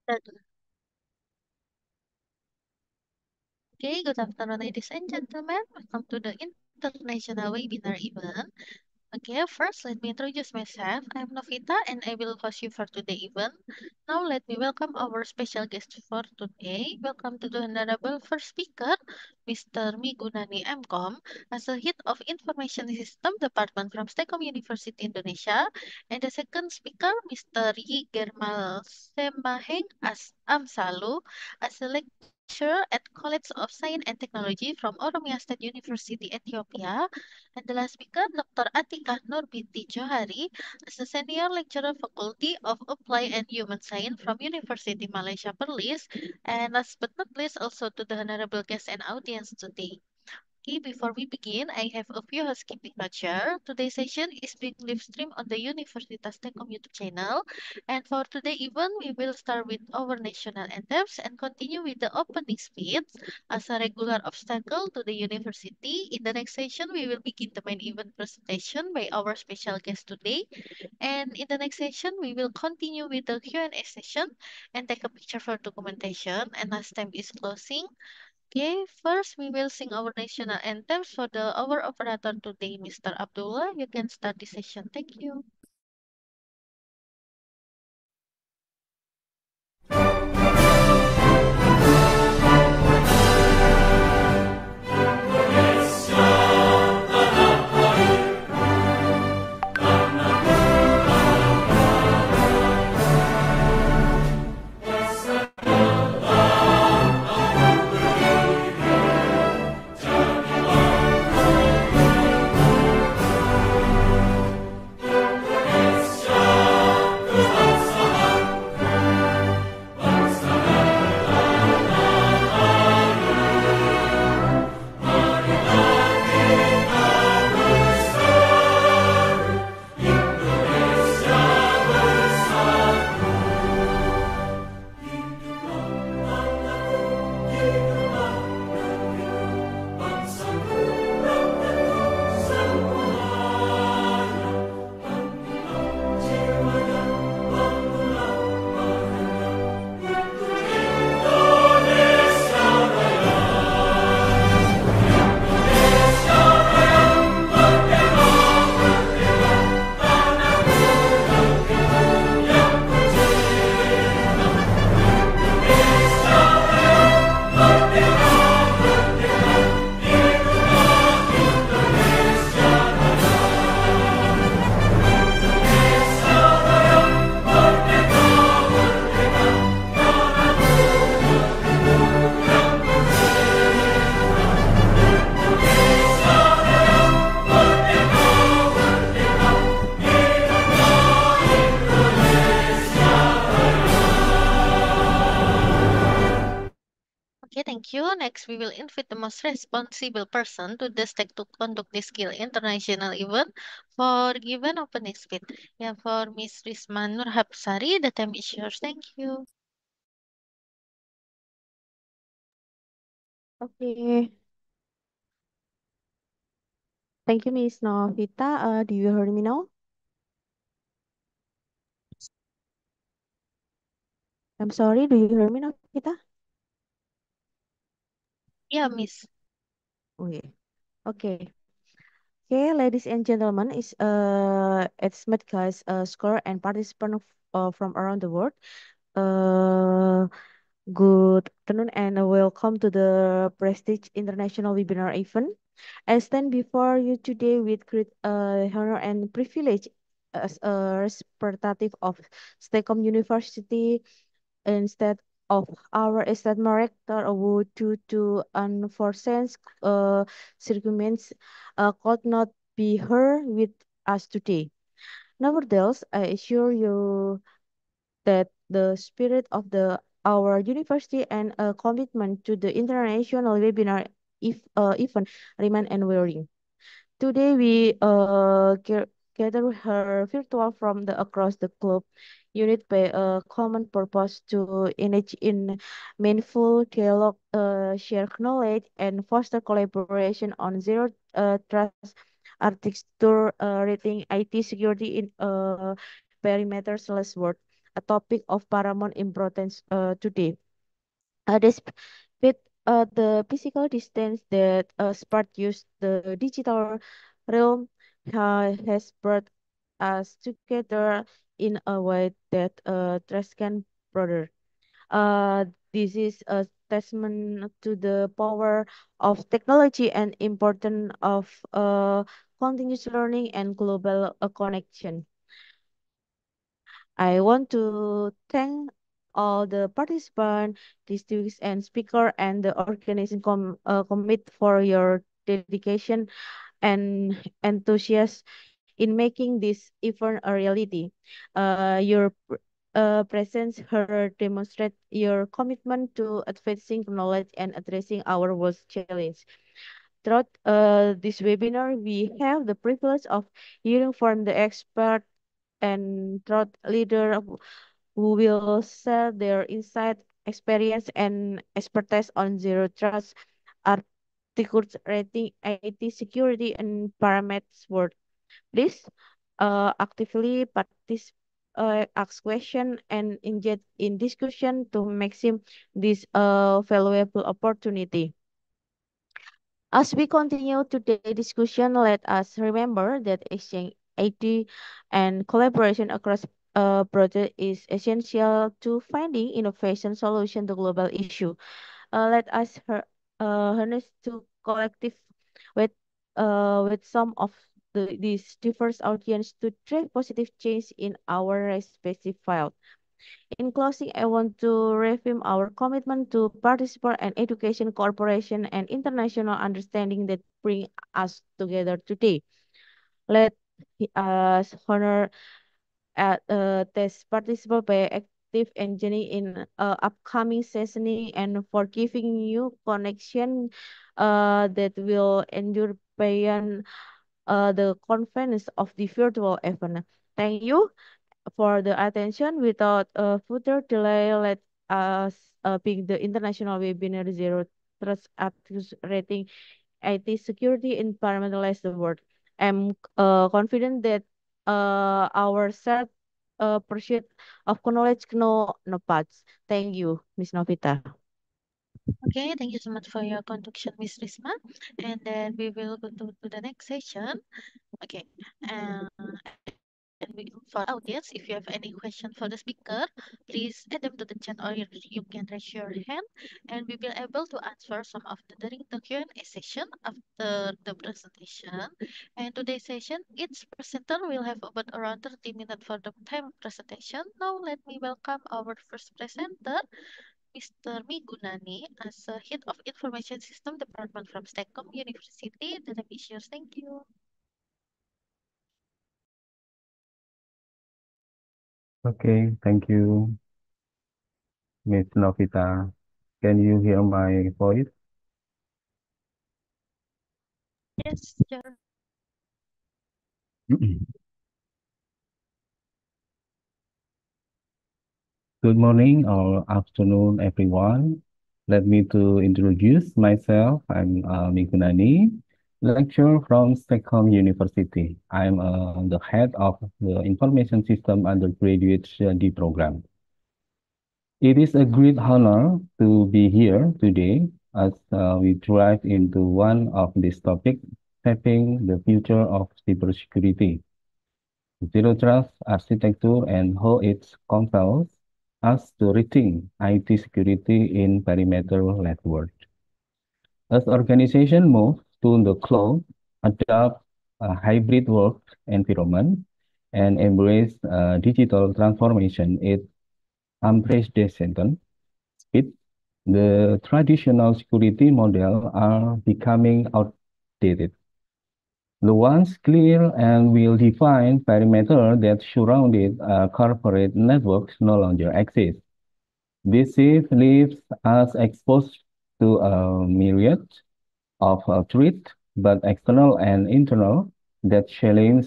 Teguh. Okay, good afternoon, ladies and gentlemen. Welcome to the International Webinar event. Okay, first let me introduce myself. I'm Novita and I will host you for today's event. Now let me welcome our special guest for today. Welcome to the Honorable First Speaker, Mr. Migunani M.Kom, as the Head of Information System Department from STEKOM University Indonesia. And the second speaker, Mr. Yigermal Semahegn as Amsalu, as a lecturer at College of Science and Technology from Oromia State University, Ethiopia. And the last speaker, Dr. Atikah Binti Johari, as a senior lecturer Faculty of Applied and Human Science from University Malaysia Perlis. And last but not least, also to the honorable guests and audience today. Okay, before we begin, I have a few housekeeping notes here. Today's session is being live streamed on the Universitas Tekom YouTube channel. And for today's event, we will start with our national anthems and continue with the opening speech as a regular obstacle to the university. In the next session, we will begin the main event presentation by our special guest today. And in the next session, we will continue with the Q&A session and take a picture for documentation. And as time is closing, okay, first we will sing our national anthems for our operator today, Mr. Abdullah. You can start the session. Thank you. Okay, thank you. Next, we will invite the most responsible person to the stake to conduct this skill international event for given opening speech. Yeah, for Miss Risma Nurhapsari, the time is yours. Thank you. Okay, thank you, Miss Novita. Do you hear me now? I'm sorry, do you hear me, Novita? Yeah, Miss. Okay. Okay. Okay, ladies and gentlemen, it's met guys, scholar and participant from around the world. Uh, Good afternoon and welcome to the Prestige International Webinar event. I stand before you today with great honor and privilege as a representative of STEKOM University instead of our esteemed rector who due to unforeseen uh, circumstances could not be here with us today. Nevertheless, I assure you that the spirit of the our university and a commitment to the international webinar event remain unwavering. Today we gather her virtual from the across the globe unit by a common purpose to engage in meaningful dialogue, share knowledge, and foster collaboration on zero trust architecture, rating IT security in perimeters less world. a topic of paramount importance today. Despite the physical distance that spark use, the digital realm has brought us together in a way that trust can broader. Uh, this is a testament to the power of technology and importance of continuous learning and global connection. I want to thank all the participants, districts and speaker and the organizing commit for your dedication and enthusiasm in making this event a reality. Your presence here demonstrate your commitment to advancing knowledge and addressing our world's challenge. Throughout this webinar, we have the privilege of hearing from the expert and thought leader who will share their insight, experience, and expertise on zero trust, articles rating, IT security, and parameters work. Please actively ask question and engage in discussion to maximize this valuable opportunity. As we continue today's discussion, let us remember that exchange ID and collaboration across project is essential to finding innovation solution to global issue. Let us harness to collective with some of these diverse audience to drive positive change in our respective field. In closing, I want to reaffirm our commitment to participate and education, cooperation, and international understanding that bring us together today. Let us honor test participate by active engaging in upcoming sessioning and for giving you connection that will endure beyond the convenience of the virtual event. Thank you for the attention. Without further delay, let us pick the international webinar Zero Trust Access Rating IT Security Environmentalize the World. I'm confident that our shared pursuit of knowledge no paths. Thank you, Miss Novita. Okay, thank you so much for your contribution, Miss Risma. And then we will go to the next session. Okay, and we, for our audience, if you have any question for the speaker, please add them to the chat or you can raise your hand, and we will able to answer some of the during the Q&A session after the presentation. And today's session, each presenter will have about around 30 minutes for the time presentation. Now let me welcome our first presenter, Mr. Migunani, as Head of Information System Department from STEKOM University. The time is yours. Thank you. Okay, thank you, Miss Novita. Can you hear my voice? Yes, sure. Good morning or afternoon, everyone. Let me to introduce myself. I'm Migunani, lecturer from STEKOM University. I'm the head of the Information System Undergraduate study program. It is a great honor to be here today as we dive into one of these topics, shaping the future of cybersecurity, zero trust architecture, and how it compels us to rethink IT security in perimeter network. As organizations move to the cloud, adopt a hybrid work environment, and embrace digital transformation at unprecedented speed, the traditional security model are becoming outdated. The once clear and well-defined perimeter that surrounded corporate networks no longer exist. This shift leaves us exposed to a myriad of threats, but external and internal, that challenge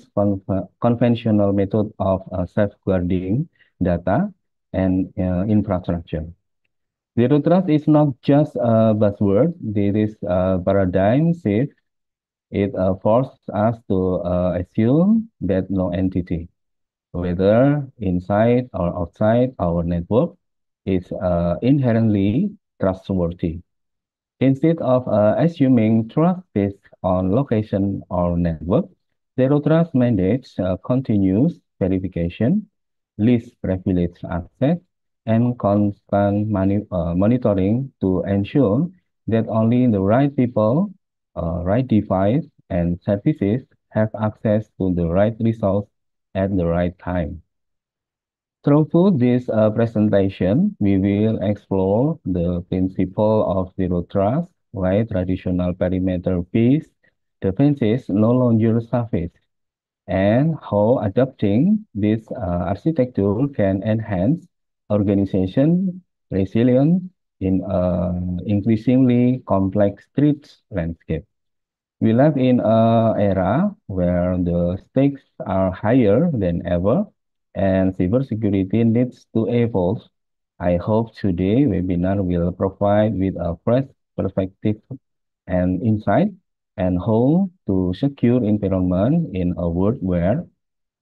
conventional method of safeguarding data and infrastructure. Zero trust is not just a buzzword, it is a paradigm shift. It forces us to assume that no entity, whether inside or outside our network, is inherently trustworthy. Instead of assuming trust based on location or network, Zero Trust mandates continuous verification, least privileged access, and constant monitoring to ensure that only the right people, right device, and services have access to the right resource at the right time. Through this presentation, we will explore the principle of zero trust, why traditional perimeter-based defenses no longer suffice, and how adopting this architecture can enhance organization resilience in an increasingly complex threat landscape. We live in an era where the stakes are higher than ever and cybersecurity needs to evolve. I hope today's webinar will provide with a fresh perspective and insight and how to secure environment in a world where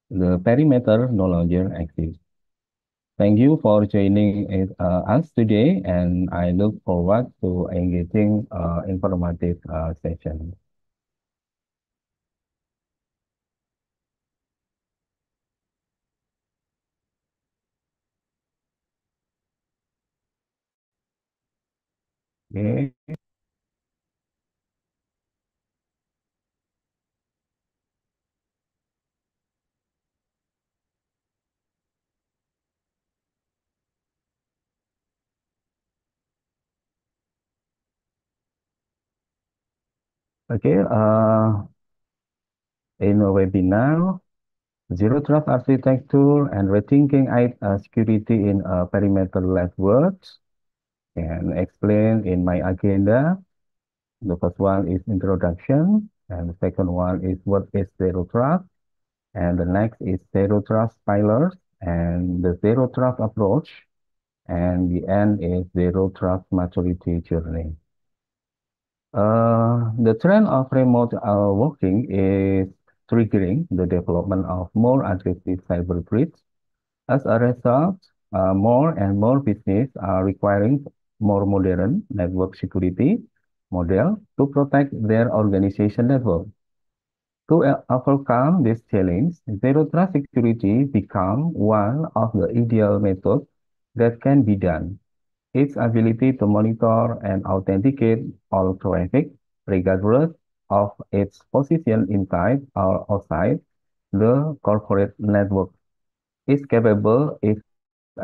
the perimeter no longer exists. Thank you for joining us today, and I look forward to engaging informative session. Okay. Okay, in a webinar, Zero Trust Architecture and Rethinking Security in Perimeter Networks, and explain in my agenda. The first one is introduction, and the second one is what is Zero Trust, and the next is Zero Trust pillars, and the Zero Trust approach, and the end is Zero Trust maturity journey. The trend of remote working is triggering the development of more aggressive cyber threats. As a result, more and more businesses are requiring more modern network security model to protect their organization network. To overcome this challenge, zero trust security become one of the ideal methods that can be done. Its ability to monitor and authenticate all traffic, regardless of its position inside or outside the corporate network, is capable of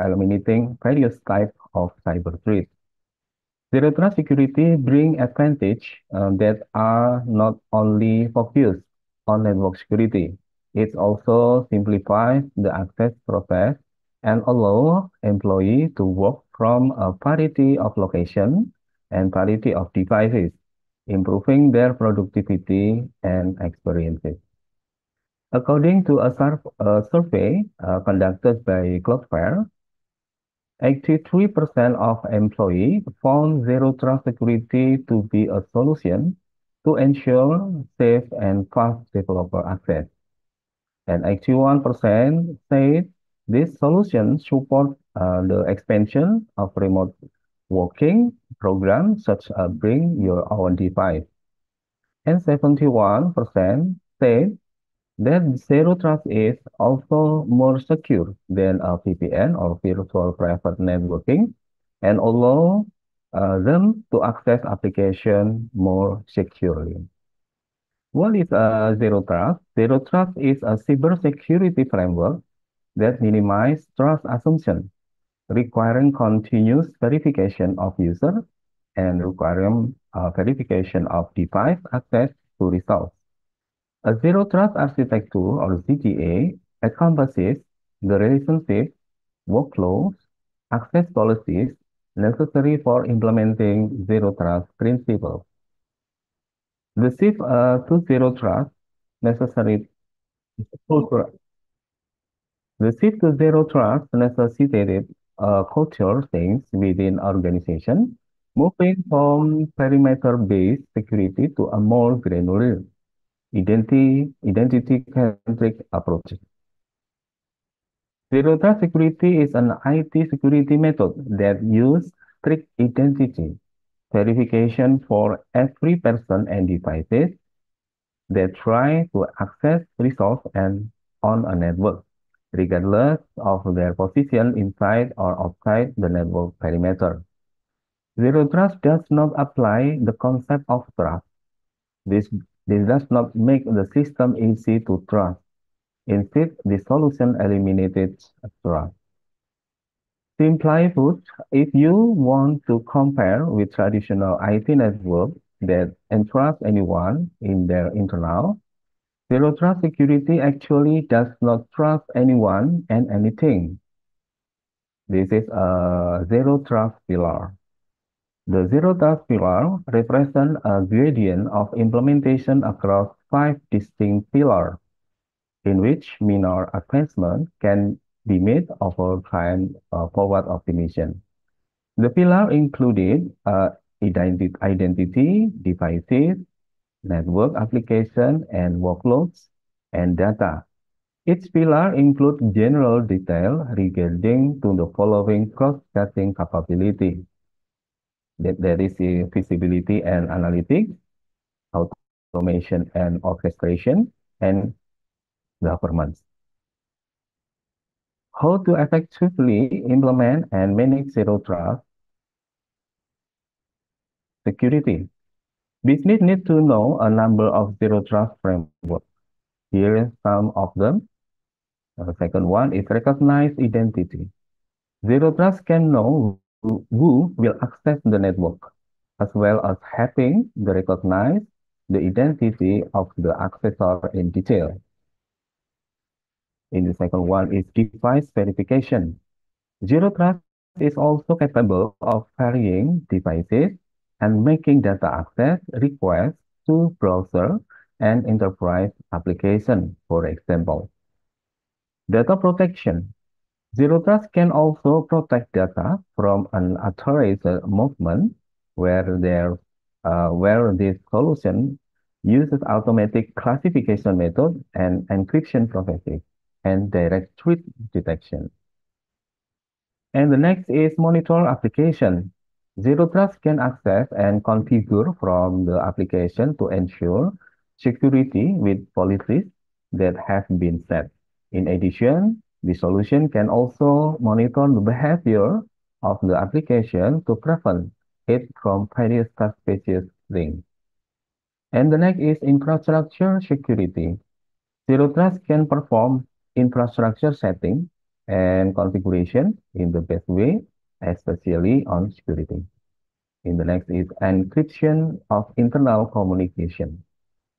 eliminating various types of cyber threats. Zero Trust Security bring advantage that are not only focused on network security. It also simplifies the access process and allow employee to work from a variety of location and variety of devices, improving their productivity and experiences. According to a survey conducted by Cloudflare, 83% of employees found Zero Trust Security to be a solution to ensure safe and fast developer access. And 81% said this solution supports the expansion of remote working programs such as Bring Your Own Device. And 71% said that Zero Trust is also more secure than a VPN or virtual private networking and allow them to access application more securely. What is Zero Trust? Zero Trust is a cybersecurity framework that minimizes trust assumption, requiring continuous verification of user and requiring verification of device access to resource. A Zero Trust Architecture or ZTA encompasses the relationship, workflows, access policies necessary for implementing Zero Trust principles. The shift to Zero Trust necessary culture. The shift to Zero Trust necessitated culture change within organization, moving from perimeter-based security to a more granular identity-centric approach. Zero Trust Security is an IT security method that uses strict identity verification for every person and devices that try to access resource and on a network, regardless of their position inside or outside the network perimeter. Zero Trust does not apply the concept of trust. This, this does not make the system easy to trust. Instead, the solution eliminates trust. Simply put, if you want to compare with traditional IT networks that entrust anyone in their internal, Zero Trust Security actually does not trust anyone and anything. This is a Zero Trust pillar. The Zero Trust pillar represents a gradient of implementation across five distinct pillars, in which minor advancement can be made over time forward optimization. The pillar included identity, devices, network application, and workloads, and data. Each pillar includes general detail regarding to the following cross-cutting capability. That is the visibility and analytics, automation and orchestration, and governance. How to effectively implement and manage zero trust security. Business need to know a number of zero trust frameworks. Here are some of them. The second one is recognize identity. Zero Trust can know who will access the network, as well as having the recognize the identity of the accessor in detail. In the second one is device verification. Zero Trust is also capable of varying devices and making data access requests to browser and enterprise application, for example. Data protection. Zero Trust can also protect data from unauthorized movement where this solution uses automatic classification method and encryption processes and direct threat detection. And the next is monitor application. Zero Trust can access and configure from the application to ensure security with policies that have been set. In addition, the solution can also monitor the behavior of the application to prevent it from various suspicious links. And the next is infrastructure security. Zero Trust can perform infrastructure setting and configuration in the best way, especially on security. In the next is encryption of internal communication.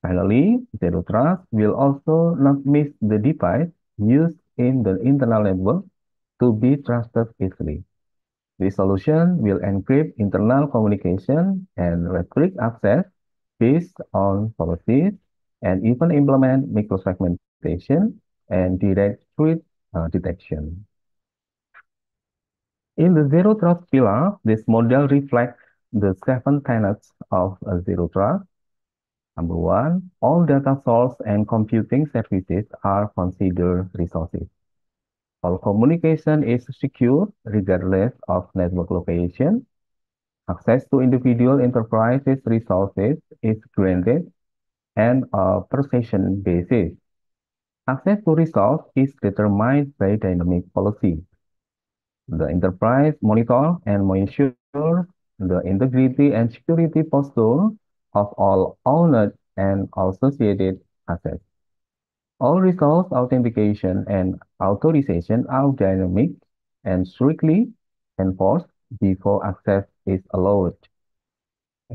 Finally, Zero Trust will also not miss the device used in the internal network to be trusted easily. This solution will encrypt internal communication and restrict access based on policies and even implement microsegmentation and direct threat detection. In the Zero Trust pillar, this model reflects the seven tenets of Zero Trust. Number one, all data source and computing services are considered resources. All communication is secure regardless of network location. Access to individual enterprises resources is granted and a per session basis. Access to resource is determined by dynamic policy. The enterprise monitor and ensure the integrity and security posture of all owned and associated assets. All resource authentication and authorization are dynamic and strictly enforced before access is allowed.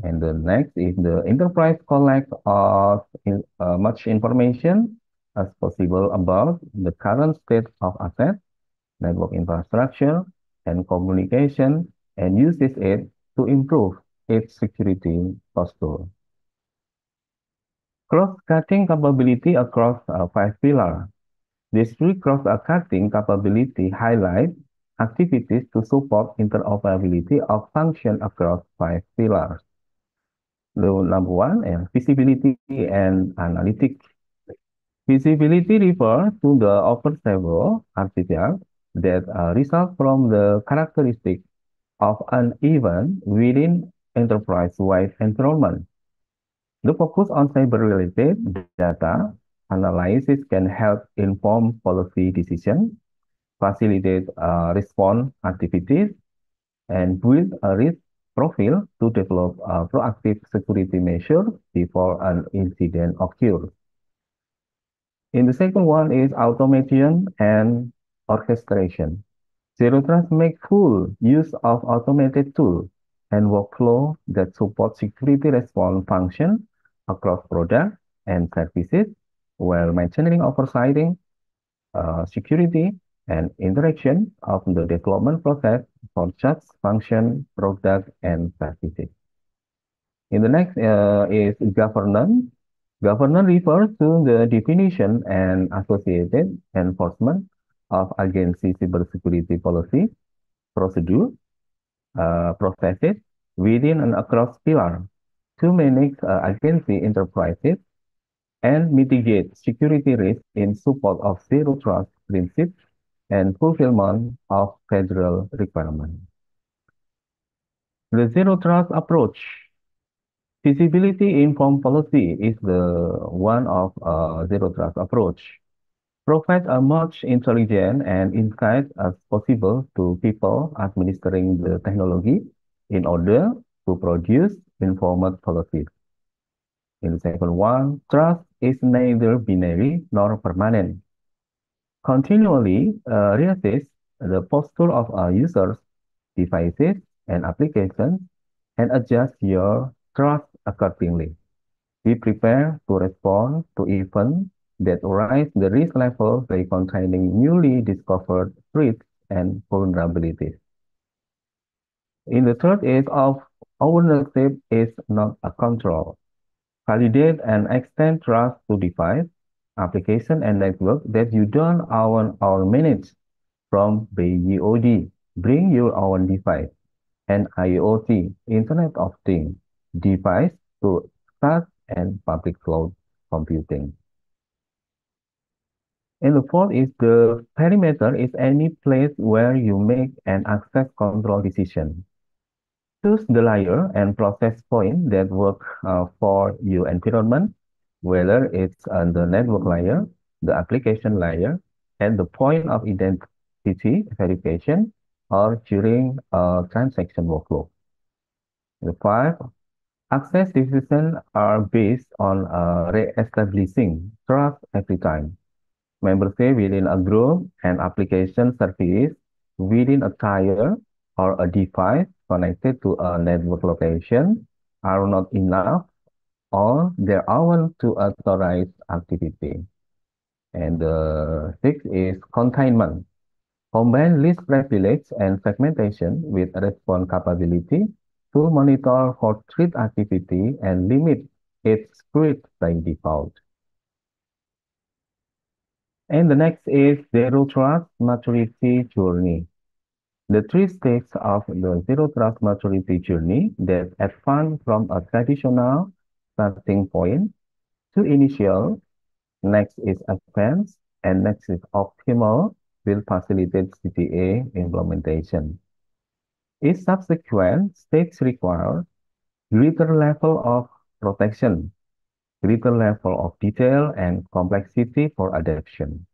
And the next is the enterprise collects much information as possible about the current state of assets, network infrastructure, and communication, and uses it to improve its security posture. Cross-cutting capability across five pillars. This three cross-cutting capability highlight activities to support interoperability of function across five pillars. The number one is visibility and analytics. Visibility refers to the observable artifact that result from the characteristic of an event within enterprise-wide environment. The focus on cyber-related data analysis can help inform policy decisions, facilitate response activities, and build a risk profile to develop proactive security measures before an incident occurs. In the second one is automation and orchestration. Zero Trust make full use of automated tools and workflow that support security response function across products and services while maintaining oversighting, security, and interaction of the development process for such function, product, and services. In the next is governance. Governance refers to the definition and associated enforcement of agency cybersecurity policy, procedure, processes within and across pillar to manage agency enterprises and mitigate security risks in support of zero trust principles and fulfillment of federal requirements. The zero trust approach. Feasibility informed policy is the one of zero trust approach. Provide as much intelligence and insight as possible to people administering the technology in order to produce informed policies. In the second one, trust is neither binary nor permanent. Continually reassess the posture of our users, devices, and applications and adjust your trust accordingly. Be prepared to respond to events that rise the risk level by containing newly discovered threats and vulnerabilities. In the third is of ownership is not a control. Validate and extend trust to device, application, and network that you don't own or manage from BYOD. Bring your own device and IoT, Internet of Things, device to SaaS and public cloud computing. And the fourth is the perimeter is any place where you make an access control decision. Choose the layer and process point that work for your environment, whether it's on the network layer, the application layer, and the point of identity verification, or during a transaction workflow. The five, access decisions are based on re-establishing trust every time. Membership within a group and application service within a tier or a device connected to a network location are not enough or they are to authorize activity. And the sixth is containment. Combine list privilege and segmentation with response capability to monitor for threat activity and limit its spread by default. And the next is Zero Trust Maturity Journey. The three stages of the Zero Trust Maturity Journey that advance from a traditional starting point to initial, next is advanced, and next is optimal will facilitate CTA implementation. Each subsequent stage requires greater level of protection, greater level of detail and complexity for adoption.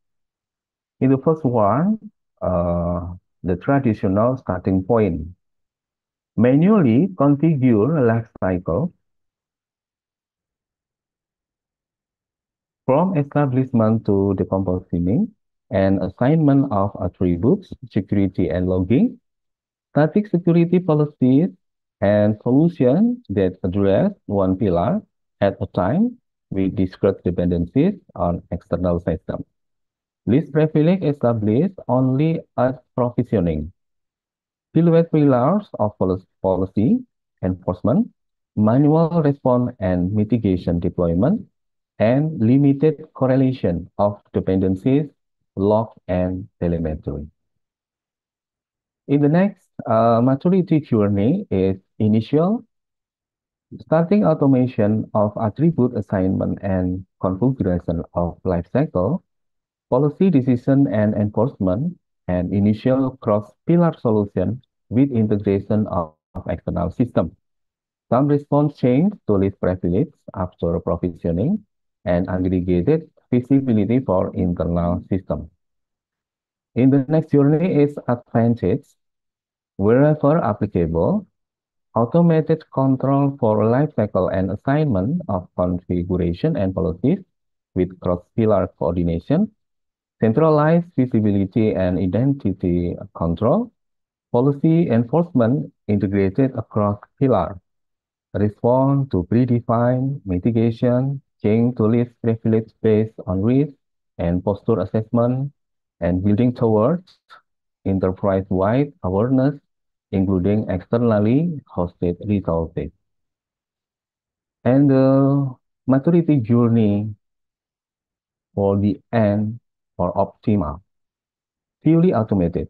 In the first one, the traditional starting point. Manually configure life cycle from establishment to decommissioning and assignment of attributes, security and logging, static security policies, and solutions that address one pillar at a time with discrete dependencies on external systems. List privilege established only at provisioning. Silhouette pillars of policy enforcement, manual response and mitigation deployment, and limited correlation of dependencies, log, and telemetry. In the next maturity journey is initial, starting automation of attribute assignment and configuration of lifecycle, policy decision and enforcement, an initial cross-pillar solution with integration of external systems. Some response change to list privilege after provisioning and aggregated visibility for internal systems. In the next journey is advantage. Wherever applicable, automated control for lifecycle and assignment of configuration and policies with cross-pillar coordination, centralized visibility and identity control, policy enforcement integrated across pillars, respond to predefined mitigation, change to list privilege based on risk and posture assessment, and building towards enterprise-wide awareness, including externally hosted resources. And the maturity journey for the end or optimal, fully automated,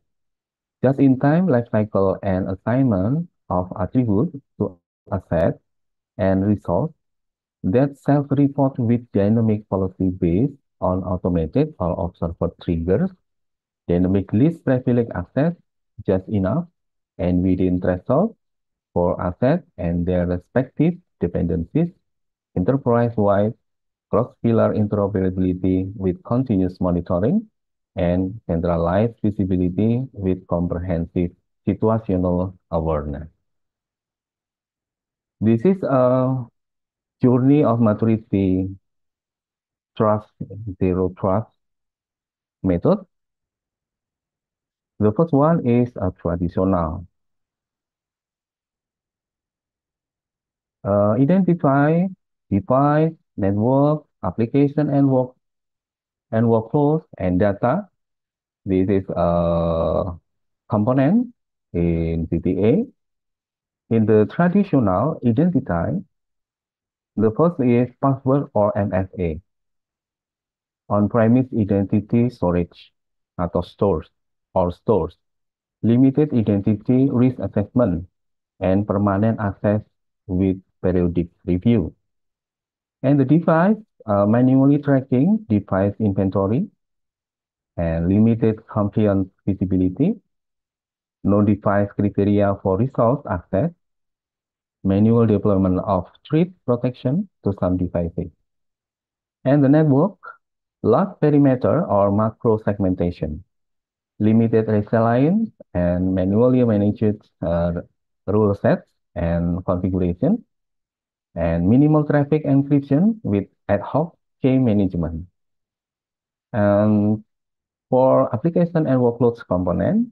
just-in-time lifecycle and assignment of attributes to assets and resource that self-report with dynamic policy based on automated or observer triggers, dynamic list privilege access just enough and within threshold for assets and their respective dependencies, enterprise-wide cross-pillar interoperability with continuous monitoring, and centralized visibility with comprehensive situational awareness. This is a journey of maturity, trust, zero trust method. The first one is a traditional. Identify, define, network, application, and workflows and data. This is a component in PTA. In the traditional identify, the first is password or MFA, on-premise identity storage atau stores, limited identity risk assessment, and permanent access with periodic review. And the device, manually tracking device inventory and limited compliance visibility, no device criteria for resource access, manual deployment of threat protection to some devices. And the network, large perimeter or macro segmentation, limited resilience and manually managed rule sets and configuration, and minimal traffic encryption with ad hoc key management. And for application and workloads component,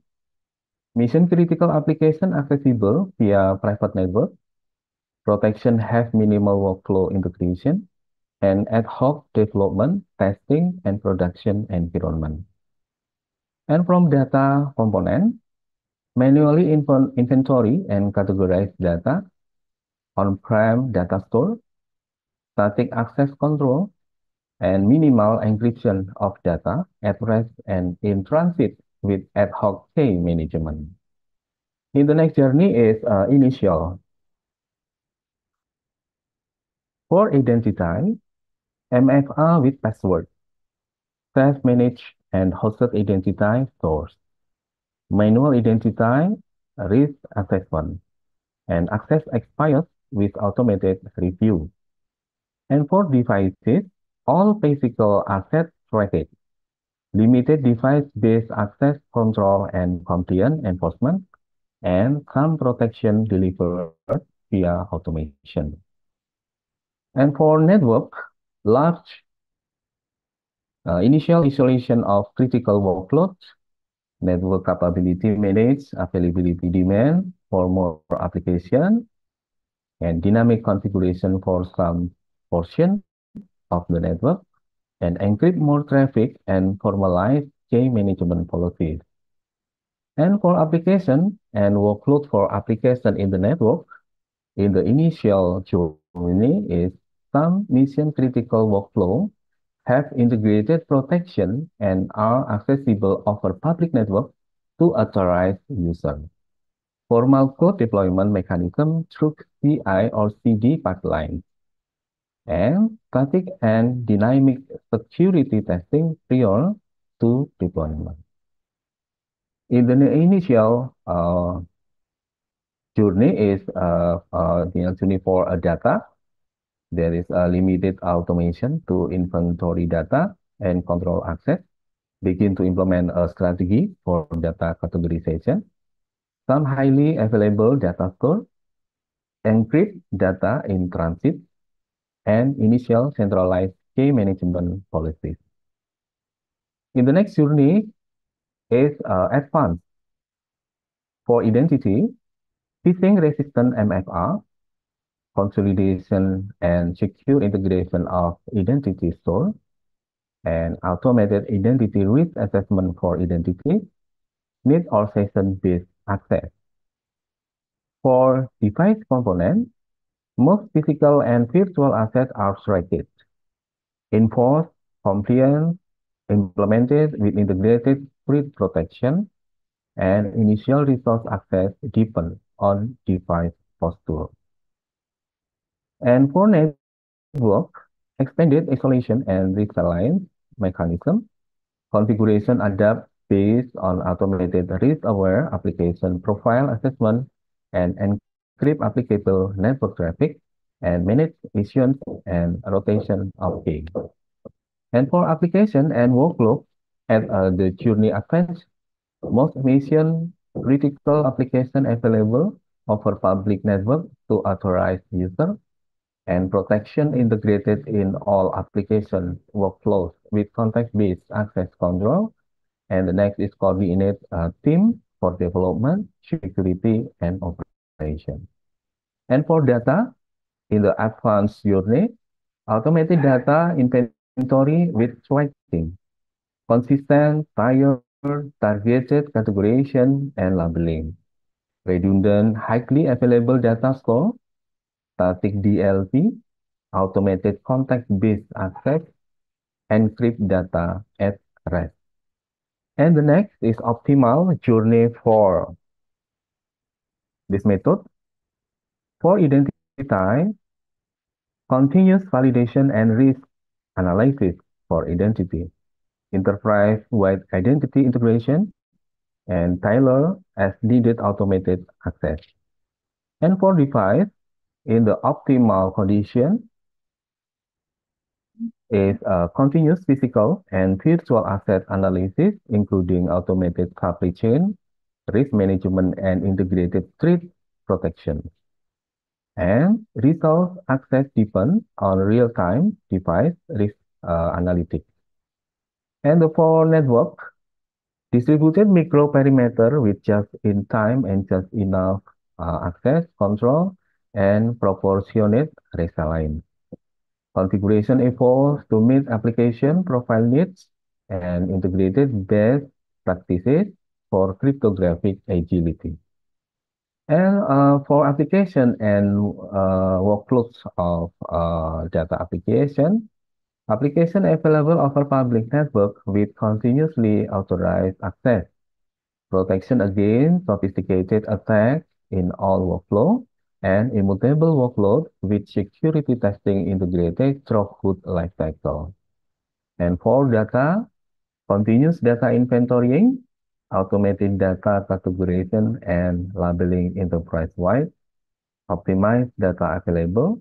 mission critical application accessible via private network, protection have minimal workflow integration, and ad hoc development, testing, and production environment. And from data component, manually inventory and categorize data, on-prem data store, static access control, and minimal encryption of data at rest and in transit with ad hoc key management. In the next journey is initial. For identity, MFA with password, self-managed and hosted identity stores, manual identity, risk assessment, and access expires with automated review. And for devices, all physical assets tracked, limited device-based access control and compliance enforcement, and some protection delivered via automation. And for network, large initial isolation of critical workloads, network capability manage availability demand for more application, and dynamic configuration for some portion of the network, and encrypt more traffic and formalize key management policies. And for application and workload for application in the network, in the initial journey is some mission critical workflow have integrated protection and are accessible over public network to authorized users. Formal code deployment mechanism through CI or CD pipelines, and static and dynamic security testing prior to deployment. In the initial journey is the journey for data. There is a limited automation to inventory data and control access. Begin to implement a strategy for data categorization. Some highly available data store, encrypt data in transit, and initial centralized key management policies. In the next journey is advanced for identity, phishing resistant MFR, consolidation and secure integration of identity store, and automated identity risk assessment for identity, need or session-based access. For device components, most physical and virtual assets are tracked, enforced, compliant, implemented with integrated threat protection, and initial resource access depend on device posture. And for network, extended isolation and resilience mechanism, configuration adapt based on automated risk-aware application profile assessment and encrypt applicable network traffic and manage issuance and rotation of key. And for application and workload, as the journey advance, most mission critical application available over public network to authorized user and protection integrated in all application workflows with context-based access control. And the next is coordinate team for development, security, and operation. And for data, in the advanced journey, automated data inventory with tracking, consistent, tiered, targeted categorization, and labeling, redundant, highly available data store, static DLP, automated context-based access, encrypt data at rest. And the next is optimal journey for this method. For identify, continuous validation and risk analysis for identity, enterprise-wide identity integration, and tailor as needed automated access. And for device, in the optimal condition, is continuous physical and virtual asset analysis, including automated supply chain, risk management, and integrated threat protection. And resource access depends on real-time device risk analytics. And for network, distributed microperimeter with just-in-time and just-enough access control and proportionate resilience. Configuration evolves to meet application profile needs and integrated best practices for cryptographic agility. And for application and workloads of data application, application available over public network with continuously authorized access, protection against sophisticated attacks in all workflow, and immutable workload with security testing integrated throughout lifecycle. And for data, continuous data inventorying, automated data categorization and labeling enterprise-wide, optimized data available,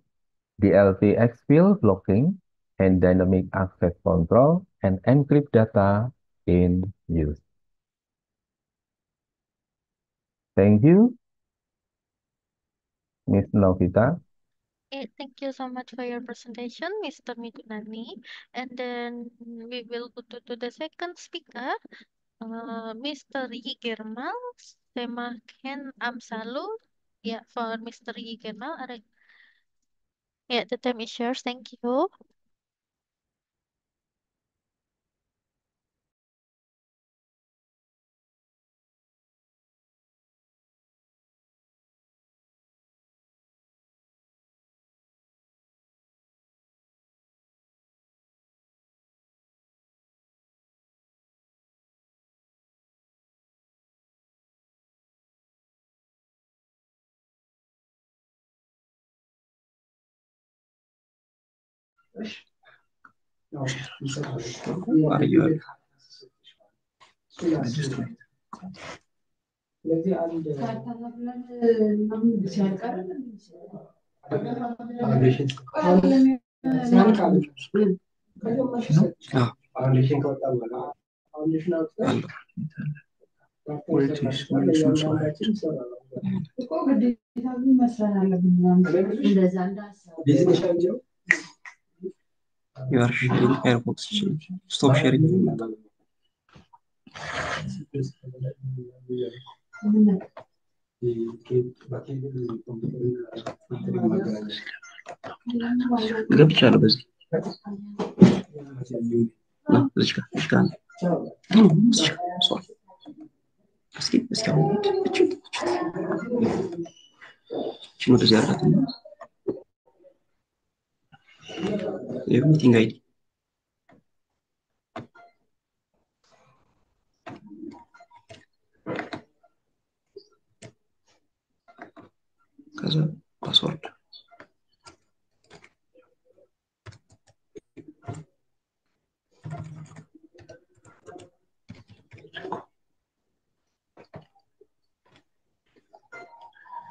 DLP exfil blocking, and dynamic access control, and encrypt data in use. Thank you, Ms. Novita. Thank you so much for your presentation, Mr. Migunani. And then we will go to the second speaker, Mr. Yigermal, Semahegn Amsalu. Yeah, for Mr. Yigermal. Yeah, the time is yours. Thank you. Are you? You are sharing Firefox. Stop sharing. Gak bicara bos. Nah, sekarang. Sekarang. Cuma tu ziarah tu. Ya, tinggal. Casa password.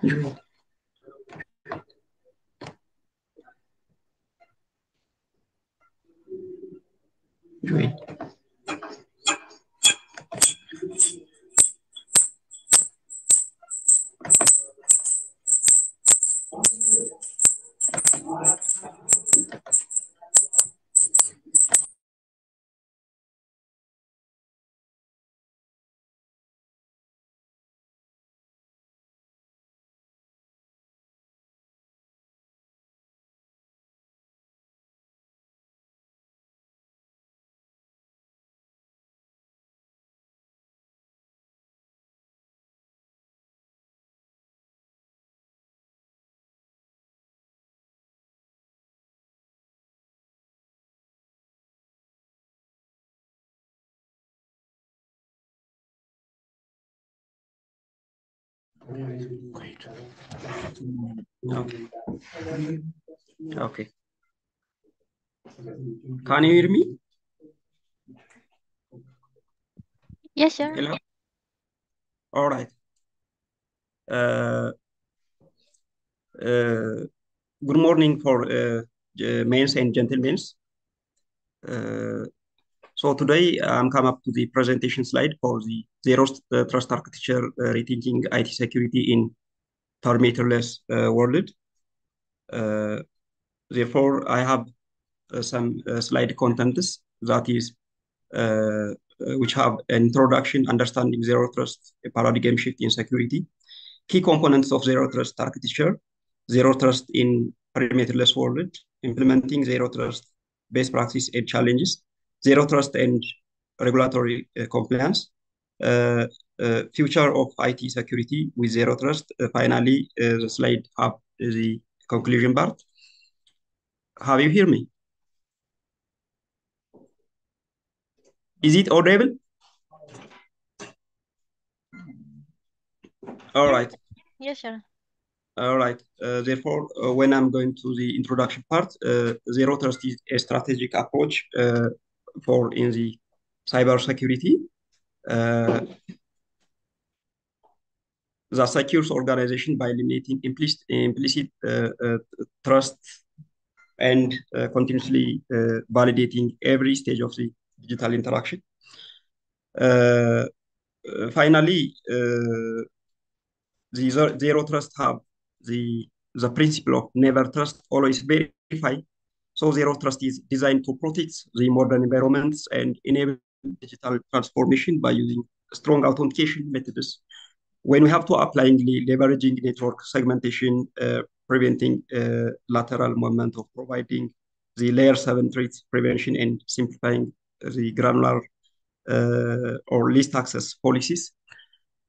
Join. Join. Okay. Okay. Can you hear me? Yes, sir. Hello. All right. Good morning for men and gentlemen. So today I'm come up to the presentation slide for the zero trust architecture rethinking IT security in parameterless world. Therefore, I have some slide contents that is which have an introduction, understanding zero trust, a paradigm shift in security, key components of zero trust architecture, zero trust in perimeterless world, implementing zero trust best practice and challenges, zero trust and regulatory compliance, future of IT security with zero trust. Finally, the slide have the conclusion part. Have you hear me? Is it audible? All right. Yes, sir. All right. Therefore, when I'm going to the introduction part, zero trust is a strategic approach for in the cybersecurity that secures organization by eliminating implicit trust and continuously validating every stage of the digital interaction. Finally, the zero trust have the principle of never trust, always verify. So zero trust is designed to protect the modern environments and enable digital transformation by using strong authentication methods. When we have to applyingly leveraging network segmentation, preventing lateral movement of providing the layer 7 threat prevention and simplifying the granular or least access policies.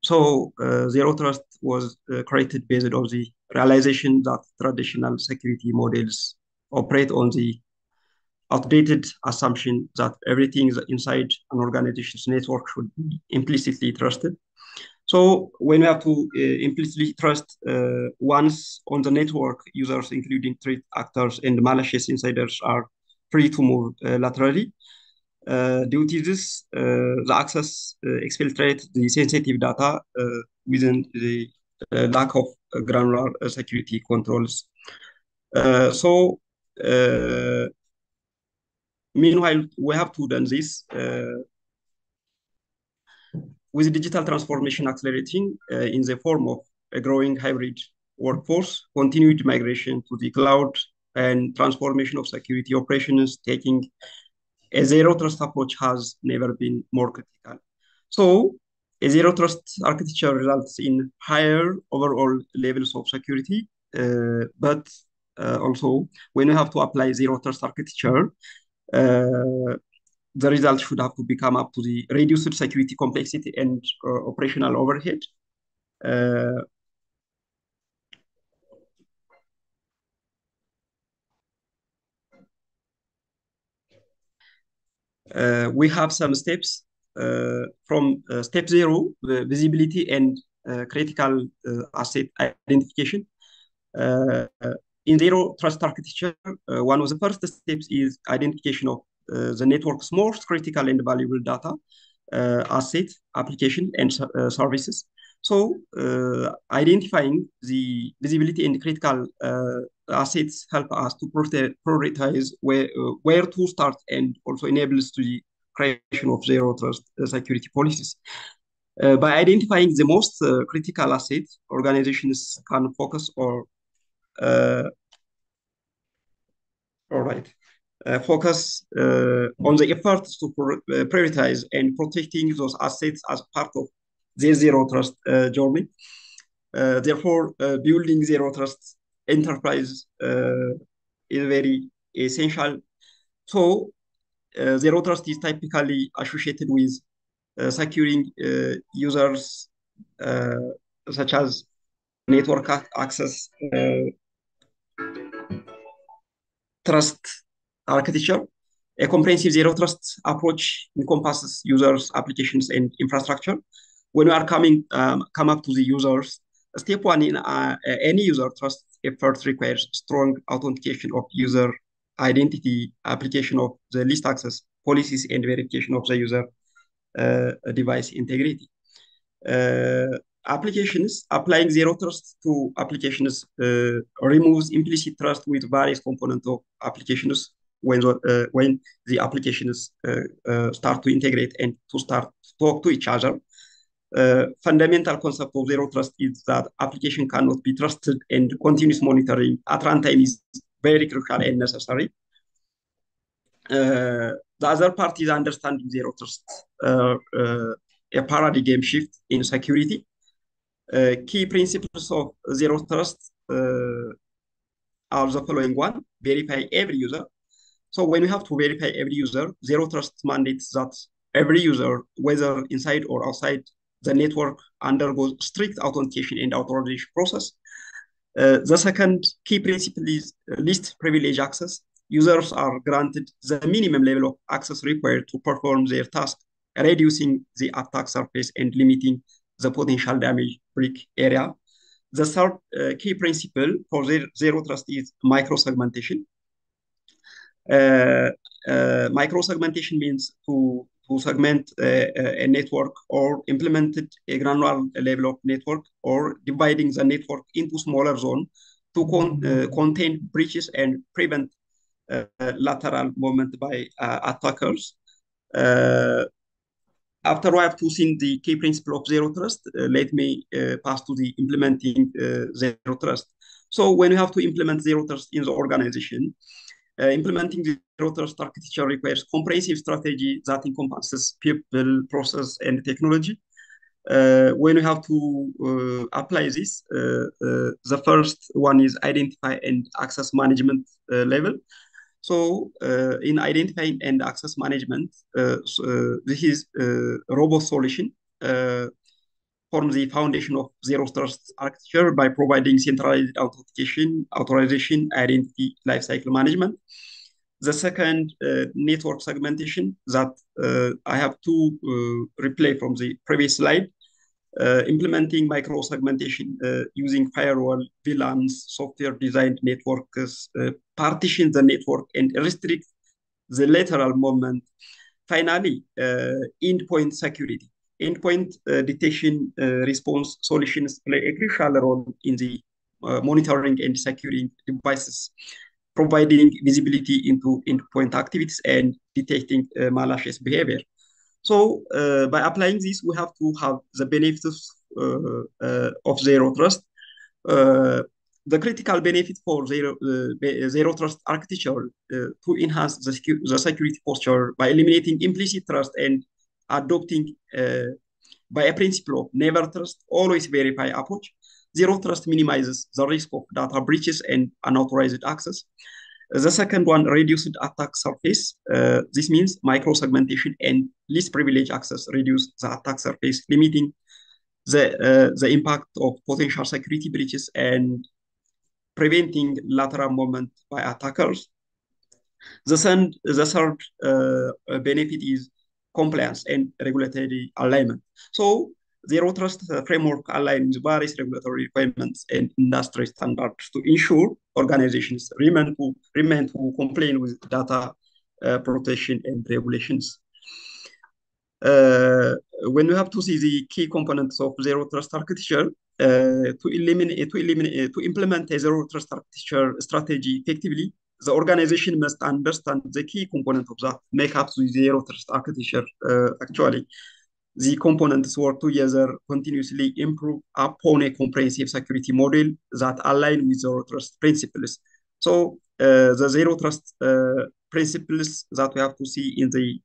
So zero trust was created based on the realization that traditional security models operate on the outdated assumption that everything inside an organization's network should be implicitly trusted. So when we have to implicitly trust once on the network, users, including threat actors and malicious insiders, are free to move laterally. Due to this, the access exfiltrate the sensitive data within the lack of granular security controls. So, meanwhile, we have to do this with digital transformation accelerating in the form of a growing hybrid workforce, continued migration to the cloud, and transformation of security operations, taking a zero trust approach has never been more critical. So, a zero trust architecture results in higher overall levels of security, but also when you have to apply zero trust architecture, the result should have to become up to the reduced security complexity and operational overhead. We have some steps from step 0, visibility and critical asset identification. In zero trust architecture, one of the first steps is identification of the network's most critical and valuable data, assets, application, and services. So identifying the visibility and critical assets help us to prioritize where to start and also enables the creation of zero trust security policies. By identifying the most critical assets, organizations can focus or all right. Focus on the efforts to prioritize and protecting those assets as part of their zero trust journey. Therefore, building zero trust enterprise is very essential. So, zero trust is typically associated with securing users such as network access, trust architecture. A comprehensive zero trust approach encompasses users, applications, and infrastructure. When we are come up to the users, step 1 in any user trust effort requires strong authentication of user identity, application of the least access policies, and verification of the user device integrity. Applications, applying zero trust to applications removes implicit trust with various components of applications when the applications start to integrate and to start to talk to each other. Fundamental concept of zero trust is that application cannot be trusted, and continuous monitoring at runtime is very crucial and necessary. The other part is understanding zero trust, a paradigm shift in security. Key principles of zero trust are the following one: verify every user. So when we have to verify every user, zero trust mandates that every user, whether inside or outside the network, undergoes strict authentication and authorization process. The second key principle is least privilege access. Users are granted the minimum level of access required to perform their task, reducing the attack surface and limiting the potential damage brick area. The third key principle for zero trust is micro-segmentation. Micro-segmentation means to segment a network or implemented a granular level of network, or dividing the network into smaller zones to contain breaches and prevent lateral movement by attackers. After I have to see the key principle of zero trust, let me pass to the implementing zero trust. So when you have to implement zero trust in the organization, implementing the zero trust architecture requires comprehensive strategy that encompasses people, process, and technology. When you have to apply this, the first one is identify and access management level. So in identifying and access management, this is a robust solution forms the foundation of zero trust architecture by providing centralized authentication, authorization, identity, lifecycle management. The second, network segmentation, that I have to replay from the previous slide. Implementing micro-segmentation using firewall, VLANs, software-designed networks, partition the network and restrict the lateral movement finally, endpoint security. Endpoint detection response solutions play a crucial role in the monitoring and securing devices, providing visibility into endpoint activities and detecting malicious behavior. So by applying this, we have to have the benefits of zero trust. The critical benefit for zero trust architecture to enhance the security posture by eliminating implicit trust and adopting by a principle of never trust, always verify approach. Zero trust minimizes the risk of data breaches and unauthorized access. The second one, reduced attack surface. This means micro-segmentation and least privilege access reduce the attack surface, limiting the impact of potential security breaches and preventing lateral movement by attackers. The third benefit is compliance and regulatory alignment. So zero trust framework aligns various regulatory requirements and industry standards to ensure organizations remain to comply with data protection and regulations. When we have to see the key components of zero trust architecture, to implement a zero trust architecture strategy effectively, the organization must understand the key component of that make up the zero trust architecture. Actually, the components work together continuously improve upon a comprehensive security model that align with zero trust principles. So the zero trust principles that we have to see in the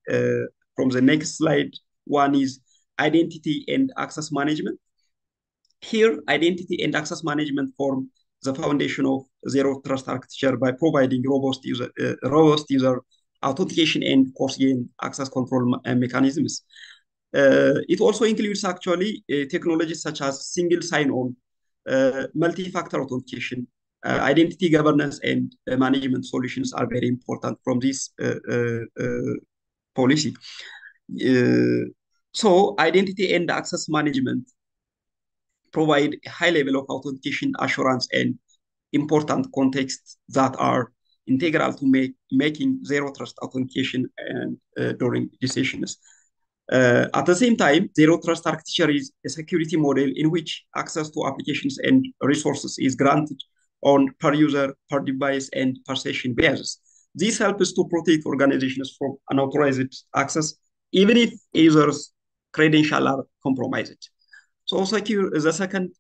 from the next slide, one is identity and access management. Here, identity and access management form the foundation of zero trust architecture by providing robust user authentication and coarse-grained access control mechanisms. It also includes actually technologies such as single sign-on, multi-factor authentication, identity governance, and management solutions are very important from this policy. So identity and access management provide a high level of authentication assurance and important contexts that are integral to making zero trust authentication and during decisions. At the same time, zero trust architecture is a security model in which access to applications and resources is granted on per user, per device, and per session basis. This helps to protect organizations from unauthorized access, even if users' credentials are compromised. So the second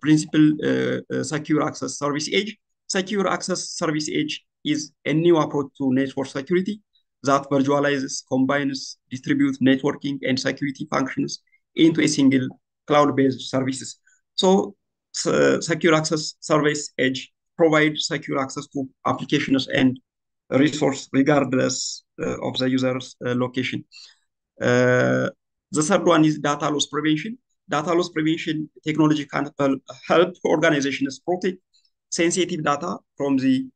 principle, secure access service edge. Secure access service edge is a new approach to network security that virtualizes, combines, distributes networking and security functions into a single cloud-based services. So secure access service edge provides secure access to applications and resource regardless of the user's location. The third one is data loss prevention. Data loss prevention technology can help organizations protect sensitive data from the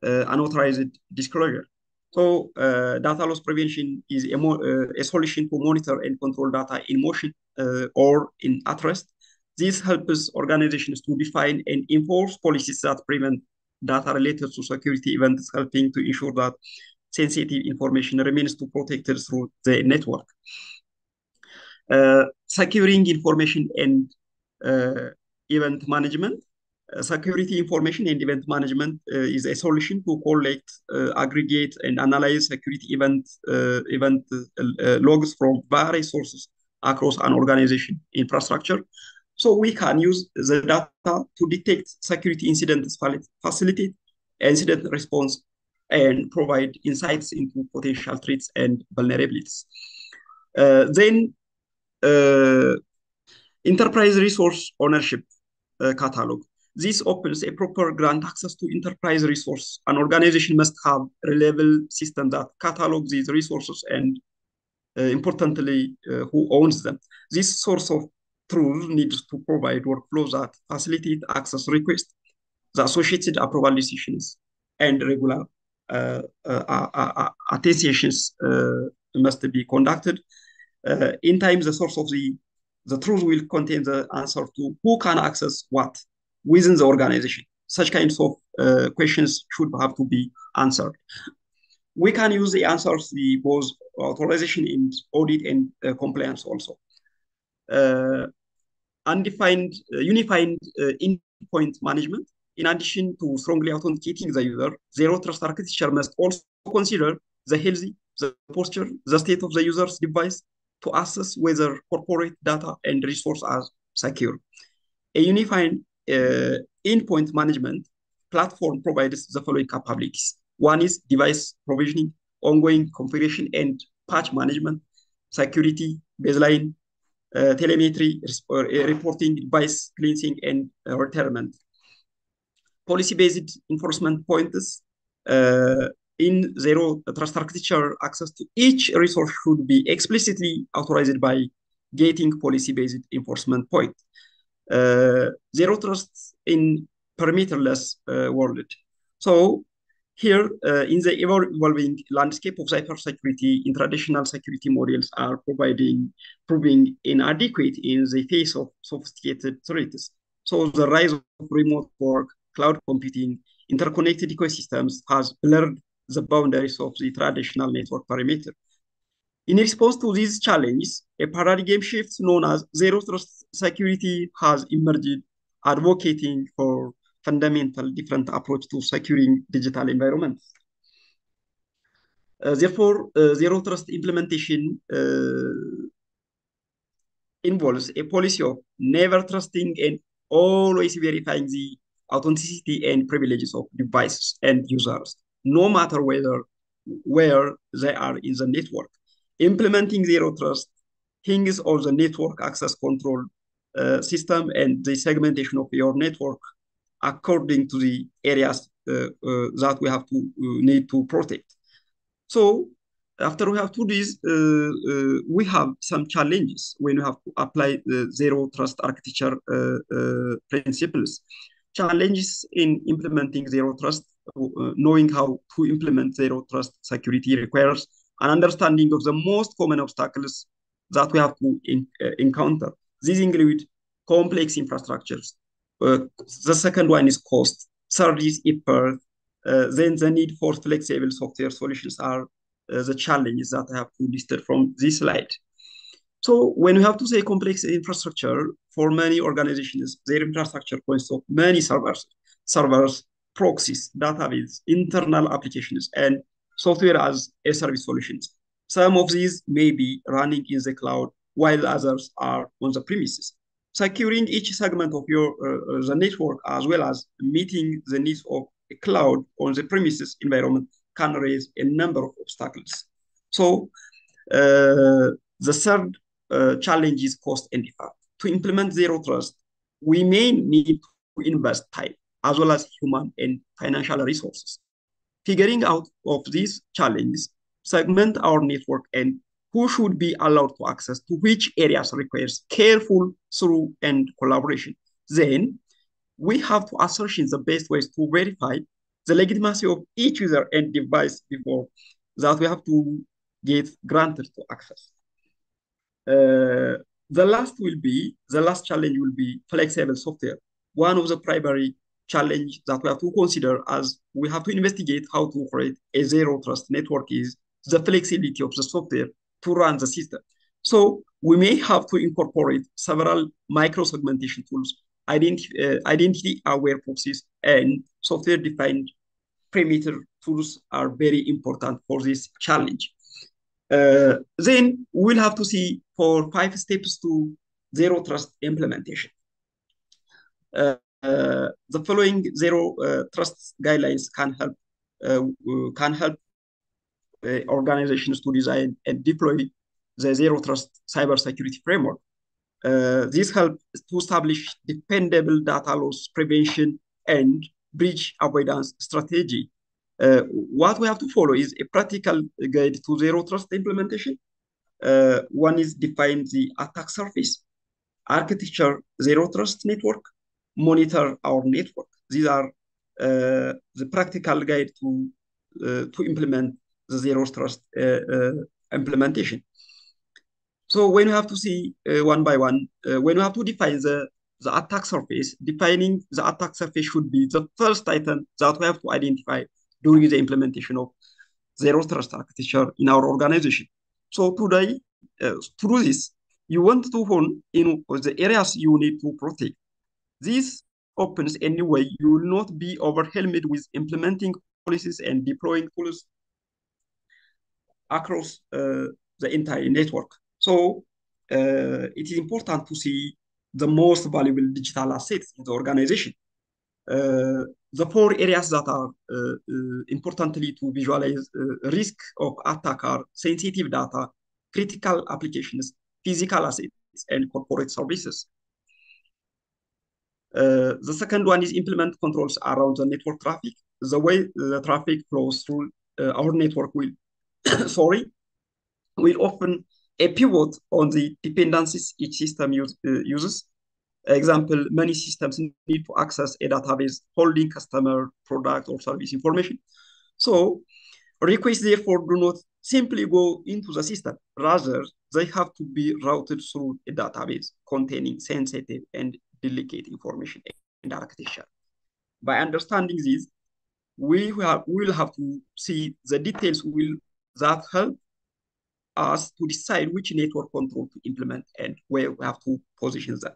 unauthorized disclosure. So data loss prevention is a solution to monitor and control data in motion or at rest. This helps organizations to define and enforce policies that prevent data related to security events, helping to ensure that sensitive information remains to protected through the network. Securing information and event management. Security information and event management is a solution to collect, aggregate, and analyze security event logs from various sources across an organization infrastructure. So we can use the data to detect security incidents, facilitate incident response, and provide insights into potential threats and vulnerabilities. Then enterprise resource ownership catalog. This opens a proper grant access to enterprise resource. An organization must have a reliable system that catalogs these resources and importantly, who owns them. This source of truth needs to provide workflows that facilitate access requests, the associated approval decisions, and regular attestations must be conducted. In time, the source of the truth will contain the answer to who can access what within the organization. Such kinds of questions should have to be answered. we can use the answers, the both authorization and audit and compliance also. Undefined, unified endpoint management. In addition to strongly authenticating the user, zero trust architecture must also consider the healthy, the posture, the state of the user's device to assess whether corporate data and resources are secure. A unified endpoint management platform provides the following capabilities. One is device provisioning, ongoing configuration and patch management, security, baseline, telemetry, reporting, device cleansing, and retirement. Policy-based enforcement points. In zero trust architecture, access to each resource should be explicitly authorized by gating policy-based enforcement point. Zero trust in permissionless world. So here, in the evolving landscape of cybersecurity, in traditional security models are proving inadequate in the face of sophisticated threats. So the rise of remote work, cloud computing, interconnected ecosystems has blurred the boundaries of the traditional network perimeter. In response to these challenges, a paradigm shift known as zero trust security has emerged, advocating for fundamental different approach to securing digital environments. Therefore, zero trust implementation involves a policy of never trusting and always verifying the authenticity and privileges of devices and users, no matter where they are in the network. Implementing zero trust hinges on the network access control system and the segmentation of your network according to the areas that we have to need to protect. So after we have to do this, we have some challenges when we have to apply the zero trust architecture principles. Challenges in implementing zero trust, knowing how to implement zero trust security requires an understanding of the most common obstacles that we have to encounter. These include complex infrastructures. The second one is cost. Third is effort. Then the need for flexible software solutions are the challenges that I have listed from this slide. So when we have to say complex infrastructure, for many organizations, their infrastructure consists of many servers, proxies, database, internal applications, and software as a service solutions. Some of these may be running in the cloud, while others are on the premises. Securing each segment of your the network, as well as meeting the needs of a cloud on the premises environment, can raise a number of obstacles. So the third challenge is cost and effort. To implement zero trust, we may need to invest time as well as human and financial resources. Figuring out of these challenges, segment our network and who should be allowed to access to which areas requires careful through and collaboration. Then we have to ascertain the best ways to verify the legitimacy of each user and device before that we have to get granted to access. The last challenge will be flexible software. One of the primary challenge that we have to consider as we have to investigate how to operate a zero trust network is the flexibility of the software to run the system. So we may have to incorporate several micro-segmentation tools, identity-aware proxies, and software-defined perimeter tools are very important for this challenge. Then we'll have to see for 5 steps to zero trust implementation. The following zero trust guidelines can help organizations to design and deploy the zero trust cybersecurity framework. This helps to establish dependable data loss prevention and breach avoidance strategy. What we have to follow is a practical guide to zero trust implementation. One is define the attack surface, architecture zero trust network, monitor our network. These are the practical guide to implement the zero trust implementation. So when you have to see one by one, when you have to define the attack surface, defining the attack surface should be the first item that we have to identify during the implementation of zero trust architecture in our organization. So today, to do this, you want to hone in the areas you need to protect. This opens anyway. You will not be overwhelmed with implementing policies and deploying tools across the entire network. So it is important to see the most valuable digital assets in the organization. The four areas that are importantly to visualize risk of attack are sensitive data, critical applications, physical assets, and corporate services. The second one is implement controls around the network traffic. The way the traffic flows through our network will, will often a pivot on the dependencies each system uses. Example, many systems need to access a database holding customer, product, or service information. So requests therefore do not simply go into the system. Rather, they have to be routed through a database containing sensitive and delicate information and architecture. By understanding this, we will have to see the details that help us to decide which network control to implement and where we have to position them.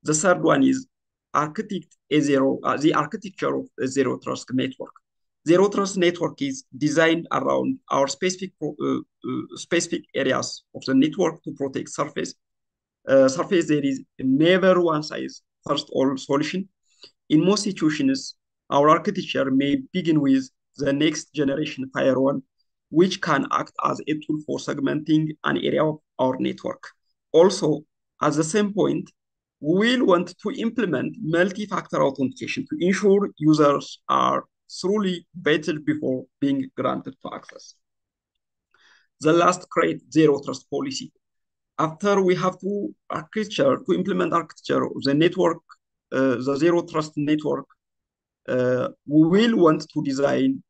The third one is the architecture of a zero trust network. Zero trust network is designed around our specific areas of the network to protect surface. There is never one size first all solution. In most situations, our architecture may begin with the next generation firewall, which can act as a tool for segmenting an area of our network. Also, at the same point, we will want to implement multi-factor authentication to ensure users are thoroughly vetted before being granted to access. The last, create zero trust policy. After we have to implement architecture of the network, the zero trust network, we will want to design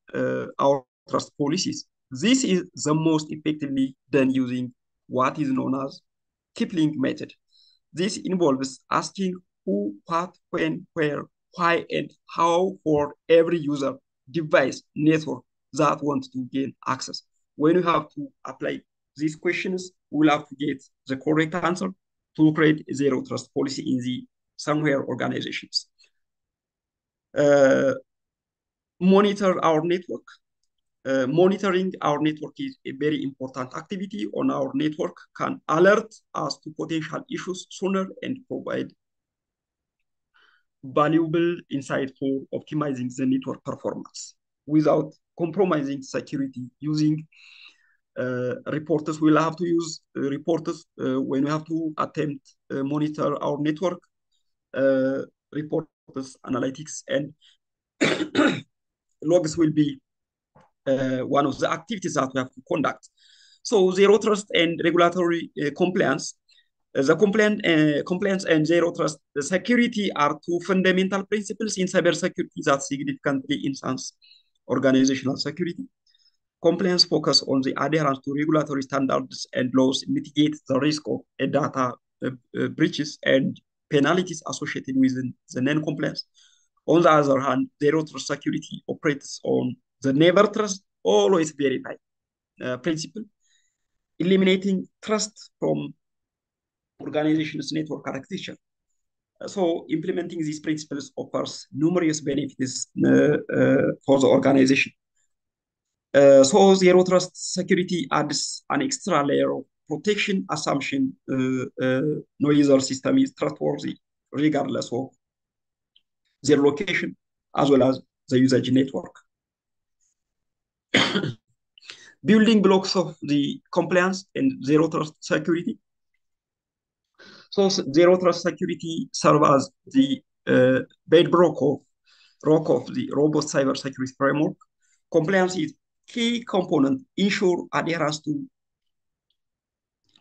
our trust policies. This is the most effectively done using what is known as Kipling method. This involves asking who, what, when, where, why, and how for every user, device, network that wants to gain access. When you have to apply these questions, we'll have to get the correct answer to create a zero trust policy in the somewhere organizations. Monitor our network. Monitoring our network is a very important activity on our network, can alert us to potential issues sooner and provide valuable insight for optimizing the network performance without compromising security. Using reporters, we'll have to use reporters when we have to attempt monitor our network, reporters, analytics, and logs will be one of the activities that we have to conduct. So zero trust and regulatory compliance. The compliance and zero trust security are two fundamental principles in cybersecurity that significantly enhance organizational security. Compliance focus on the adherence to regulatory standards and laws, mitigate the risk of data breaches and penalties associated with the non-compliance. On the other hand, zero trust security operates on the never trust, always verify principle, eliminating trust from organization's network architecture. So implementing these principles offers numerous benefits for the organization. So zero trust security adds an extra layer of protection assumption. No user system is trustworthy regardless of their location as well as the usage network. Building blocks of the compliance and zero trust security. So zero trust security serves as the bedrock of the robust cybersecurity framework. Compliance is key component, ensure adherence to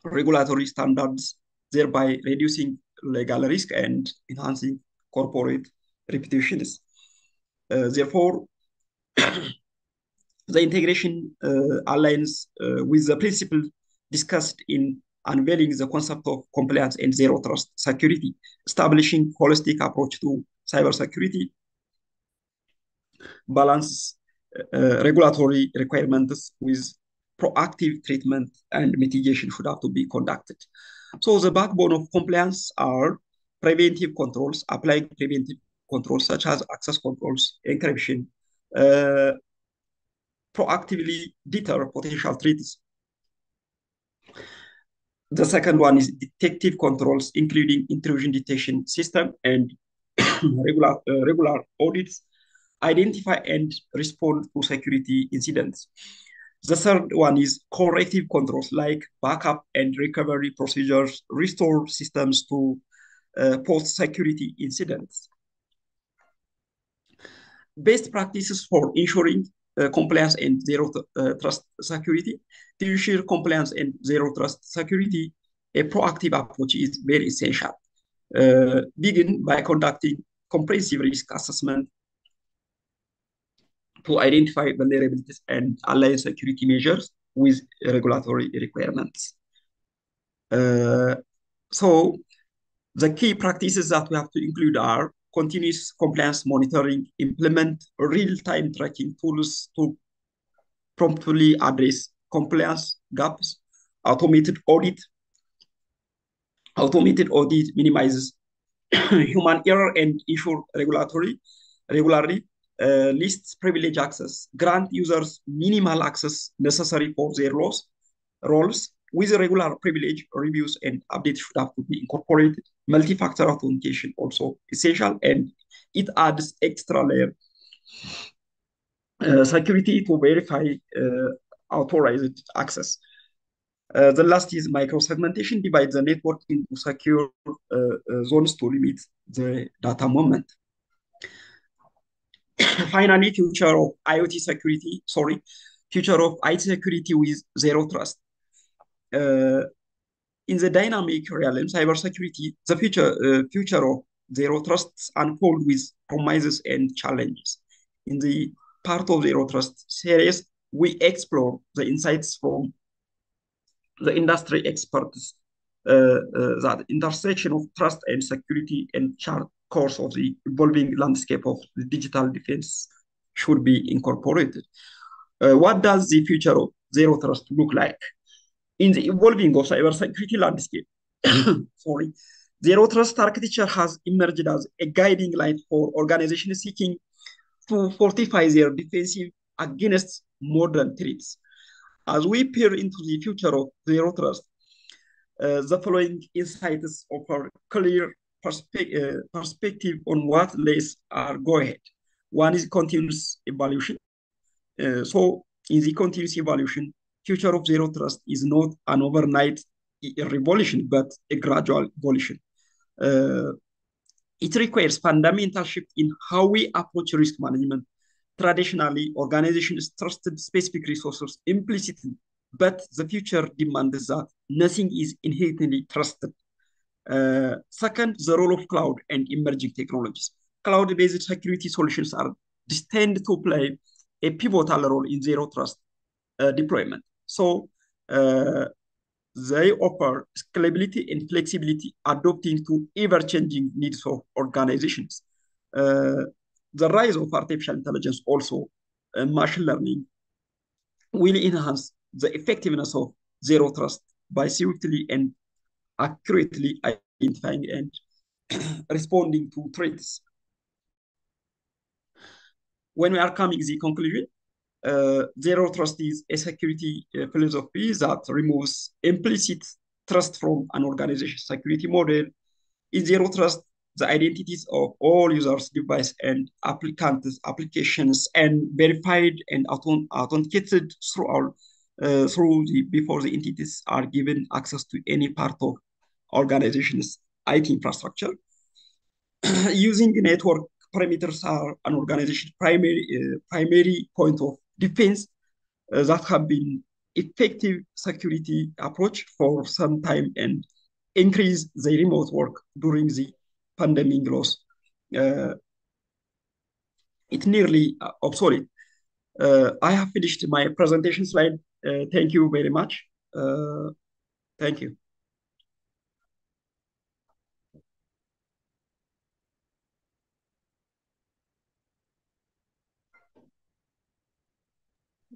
regulatory standards, thereby reducing legal risk and enhancing corporate reputations. Therefore, the integration aligns with the principle discussed in unveiling the concept of compliance and zero trust security, establishing holistic approach to cybersecurity, balance regulatory requirements with proactive treatment and mitigation should have to be conducted. So the backbone of compliance are preventive controls, applying preventive controls such as access controls, encryption, proactively deter potential threats. The second one is detective controls, including intrusion detection system and regular audits, identify and respond to security incidents. The third one is corrective controls like backup and recovery procedures, restore systems to post-security incidents. Best practices for ensuring compliance and zero trust security. To ensure compliance and zero trust security, a proactive approach is very essential. Begin by conducting comprehensive risk assessment to identify vulnerabilities and align security measures with regulatory requirements. So the key practices that we have to include are continuous compliance monitoring, implement real-time tracking tools to promptly address compliance gaps, automated audit. Automated audit minimizes human error and ensure regularly lists privilege access, grant users minimal access necessary for their roles. With regular privilege reviews and updates should have to be incorporated. Multi-factor authentication also essential, and it adds extra layer security to verify authorized access. The last is micro-segmentation, divide the network into secure zones to limit the data movement. Finally, future of IT security with zero trust. In the dynamic realm, cybersecurity, the future of zero trusts unfold with promises and challenges. In the part of zero trust series, we explore the insights from the industry experts, that intersection of trust and security and chart course of the evolving landscape of the digital defense should be incorporated. What does the future of zero trust look like? In the evolving of cybersecurity landscape, zero trust architecture has emerged as a guiding light for organizations seeking to fortify their defensive against modern threats. As we peer into the future of zero trust, the following insights offer clear perspective on what lays are go ahead. One is continuous evaluation. So in the continuous evaluation, future of zero trust is not an overnight revolution, but a gradual evolution. It requires fundamental shift in how we approach risk management. Traditionally, organizations trusted specific resources implicitly, but the future demands that nothing is inherently trusted. Second, the role of cloud and emerging technologies. Cloud-based security solutions are destined to play a pivotal role in zero trust deployment. So they offer scalability and flexibility, adapting to ever-changing needs of organizations. The rise of artificial intelligence also, machine learning, will enhance the effectiveness of zero trust by swiftly and accurately identifying and responding to threats. When we are coming to the conclusion, zero trust is a security philosophy that removes implicit trust from an organization's security model. In zero trust, the identities of all users, device, and applicants, applications, and verified and authenticated before the entities are given access to any part of organization's IT infrastructure. Using network parameters are an organization's primary point of defense that have been effective security approach for some time and increase the remote work during the pandemic loss. It's nearly obsolete. I have finished my presentation slide. Thank you very much. Thank you.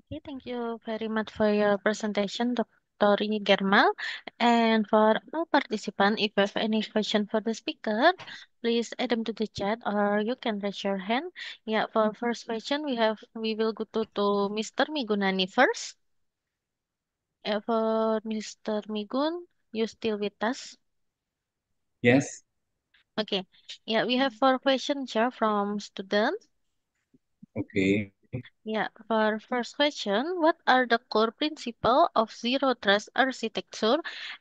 Okay, thank you very much for your presentation, Dr. Yigermal. And for all participants, if you have any question for the speaker, please add them to the chat or you can raise your hand. Yeah, for first question, we will go to Mr. Migunani first. For Mr. Migun, you still with us? Yes. Okay. Yeah, we have four questions here from students. Okay. Yeah, for first question, what are the core principles of zero trust architecture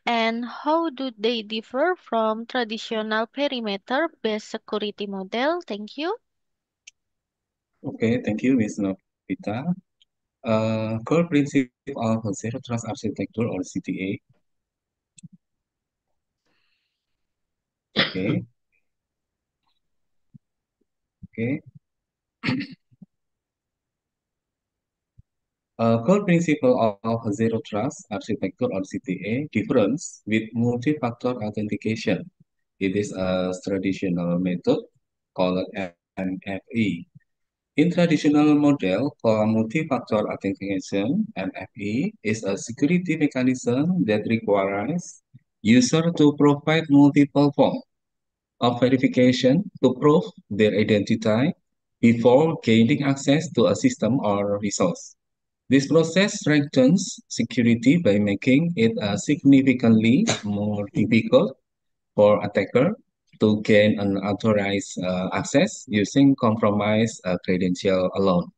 and how do they differ from traditional perimeter-based security model? Thank you. Okay. Thank you, Ms. Novita. Core principle of Zero Trust Architecture or CTA. Okay. Okay. Core principle of Zero Trust Architecture or CTA difference with multi-factor authentication. It is a traditional method called MFE. In traditional model called multi-factor authentication, MFE is a security mechanism that requires user to provide multiple forms of verification to prove their identity before gaining access to a system or resource. This process strengthens security by making it significantly more difficult for attacker to gain unauthorized access using compromised credential alone.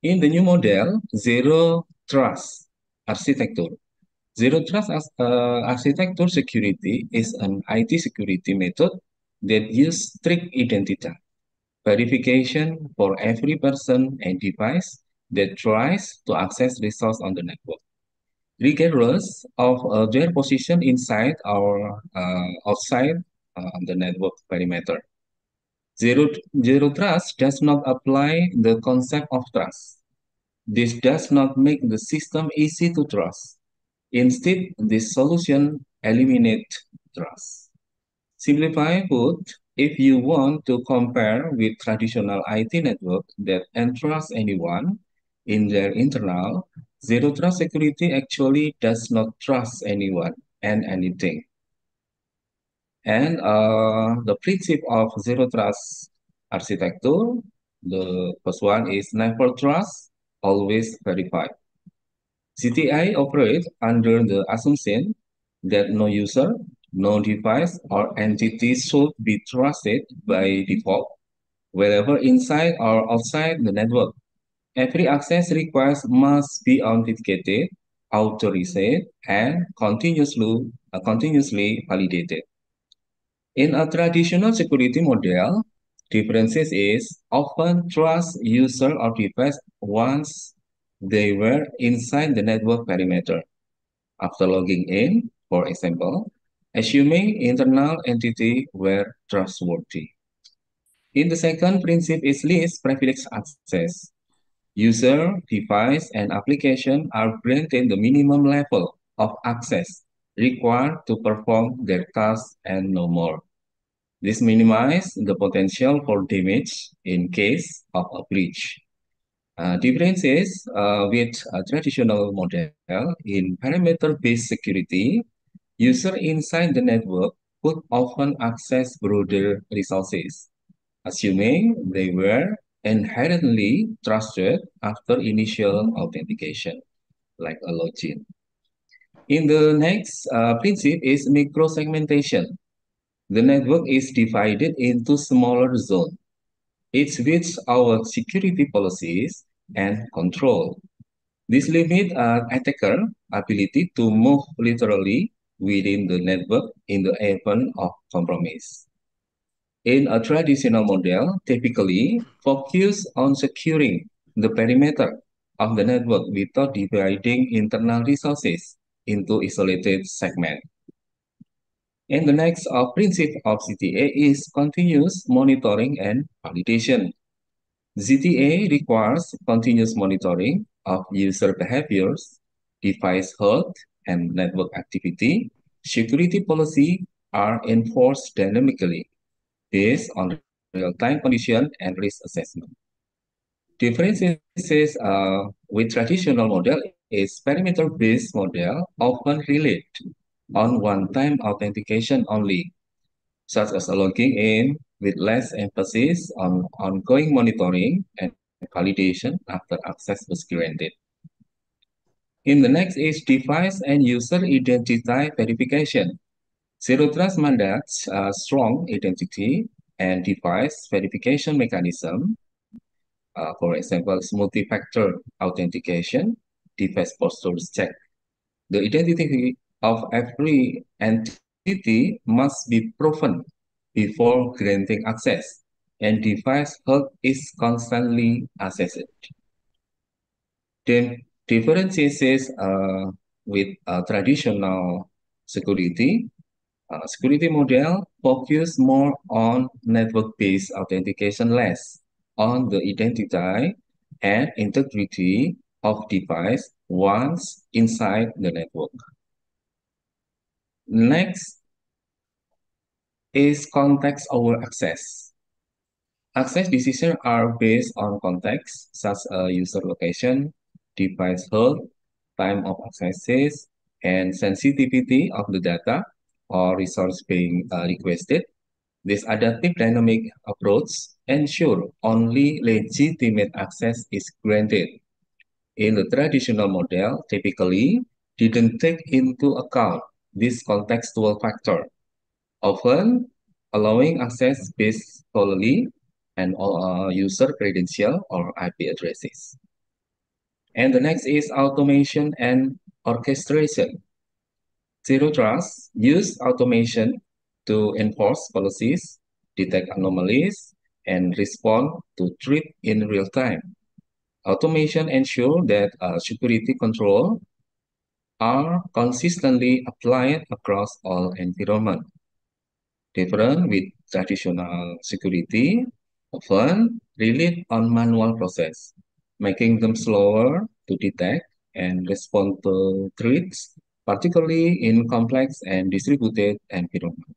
In the new model, zero trust architecture. Zero trust architecture security is an IT security method that uses strict identity verification for every person and device that tries to access resource on the network, regardless of their position inside or outside the network perimeter. Zero trust does not apply the concept of trust. This does not make the system easy to trust. Instead, this solution eliminates trust. Simplify put, if you want to compare with traditional IT network that entrust anyone in their internal, zero trust security actually does not trust anyone and anything. And the principle of zero trust architecture, the first one is never trust, always verify. CTI operates under the assumption that no user, no device, or entity should be trusted by default, whether inside or outside the network. Every access request must be authenticated, authorized, and continuously validated. In a traditional security model, differences is often trust user or device once they were inside the network perimeter. After logging in, for example, assuming internal entity were trustworthy. In the second principle is least privileged access. User, device, and application are granted the minimum level of access required to perform their tasks and no more. This minimizes the potential for damage in case of a breach. Differences with a traditional model in perimeter-based security, user inside the network could often access broader resources, assuming they were inherently trusted after initial authentication, like a login. In the next principle is microsegmentation. The network is divided into smaller zones, each with our security policies and control. This limits an attacker ability to move literally within the network in the event of compromise. In a traditional model, typically focus on securing the perimeter of the network without dividing internal resources into isolated segments. And the next principle of CTA is continuous monitoring and validation. ZTA requires continuous monitoring of user behaviors, device health, and network activity. Security policy are enforced dynamically based on real-time condition and risk assessment. Differences with traditional model is perimeter-based model often relate on one-time authentication only, such as logging in with less emphasis on ongoing monitoring and validation after access was granted. In the next is device and user identity verification. Zero Trust mandates a strong identity and device verification mechanism. For example, multi-factor authentication, device postures check. The identity of every entity must be proven before granting access, and device health is constantly assessed. Then differences with traditional security. Security model focus more on network-based authentication, less on the identity and integrity of device once inside the network. Next is context-aware access. Access decisions are based on context, such as user location, device health, time of accesses, and sensitivity of the data or resource being requested. This adaptive dynamic approach ensures only legitimate access is granted. In the traditional model, typically didn't take into account this contextual factor, often allowing access based solely on user credential or IP addresses. And the next is automation and orchestration. Zero Trust use automation to enforce policies, detect anomalies, and respond to threats in real time. Automation ensures that security controls are consistently applied across all environments. Different with traditional security, often rely on manual process, making them slower to detect and respond to threats, particularly in complex and distributed environments.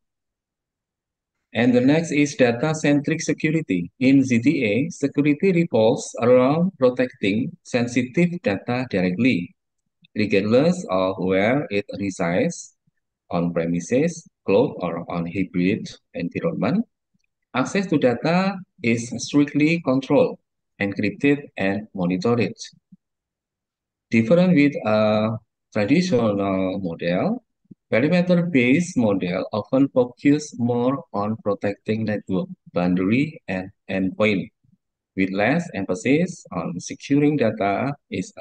And the next is data-centric security. In ZDA, security revolves around protecting sensitive data directly, regardless of where it resides, on premises, cloud, or on hybrid environment. Access to data is strictly controlled, encrypted, and monitored. Different with a traditional model, perimeter-based model often focus more on protecting network boundary and endpoint, with less emphasis on securing data is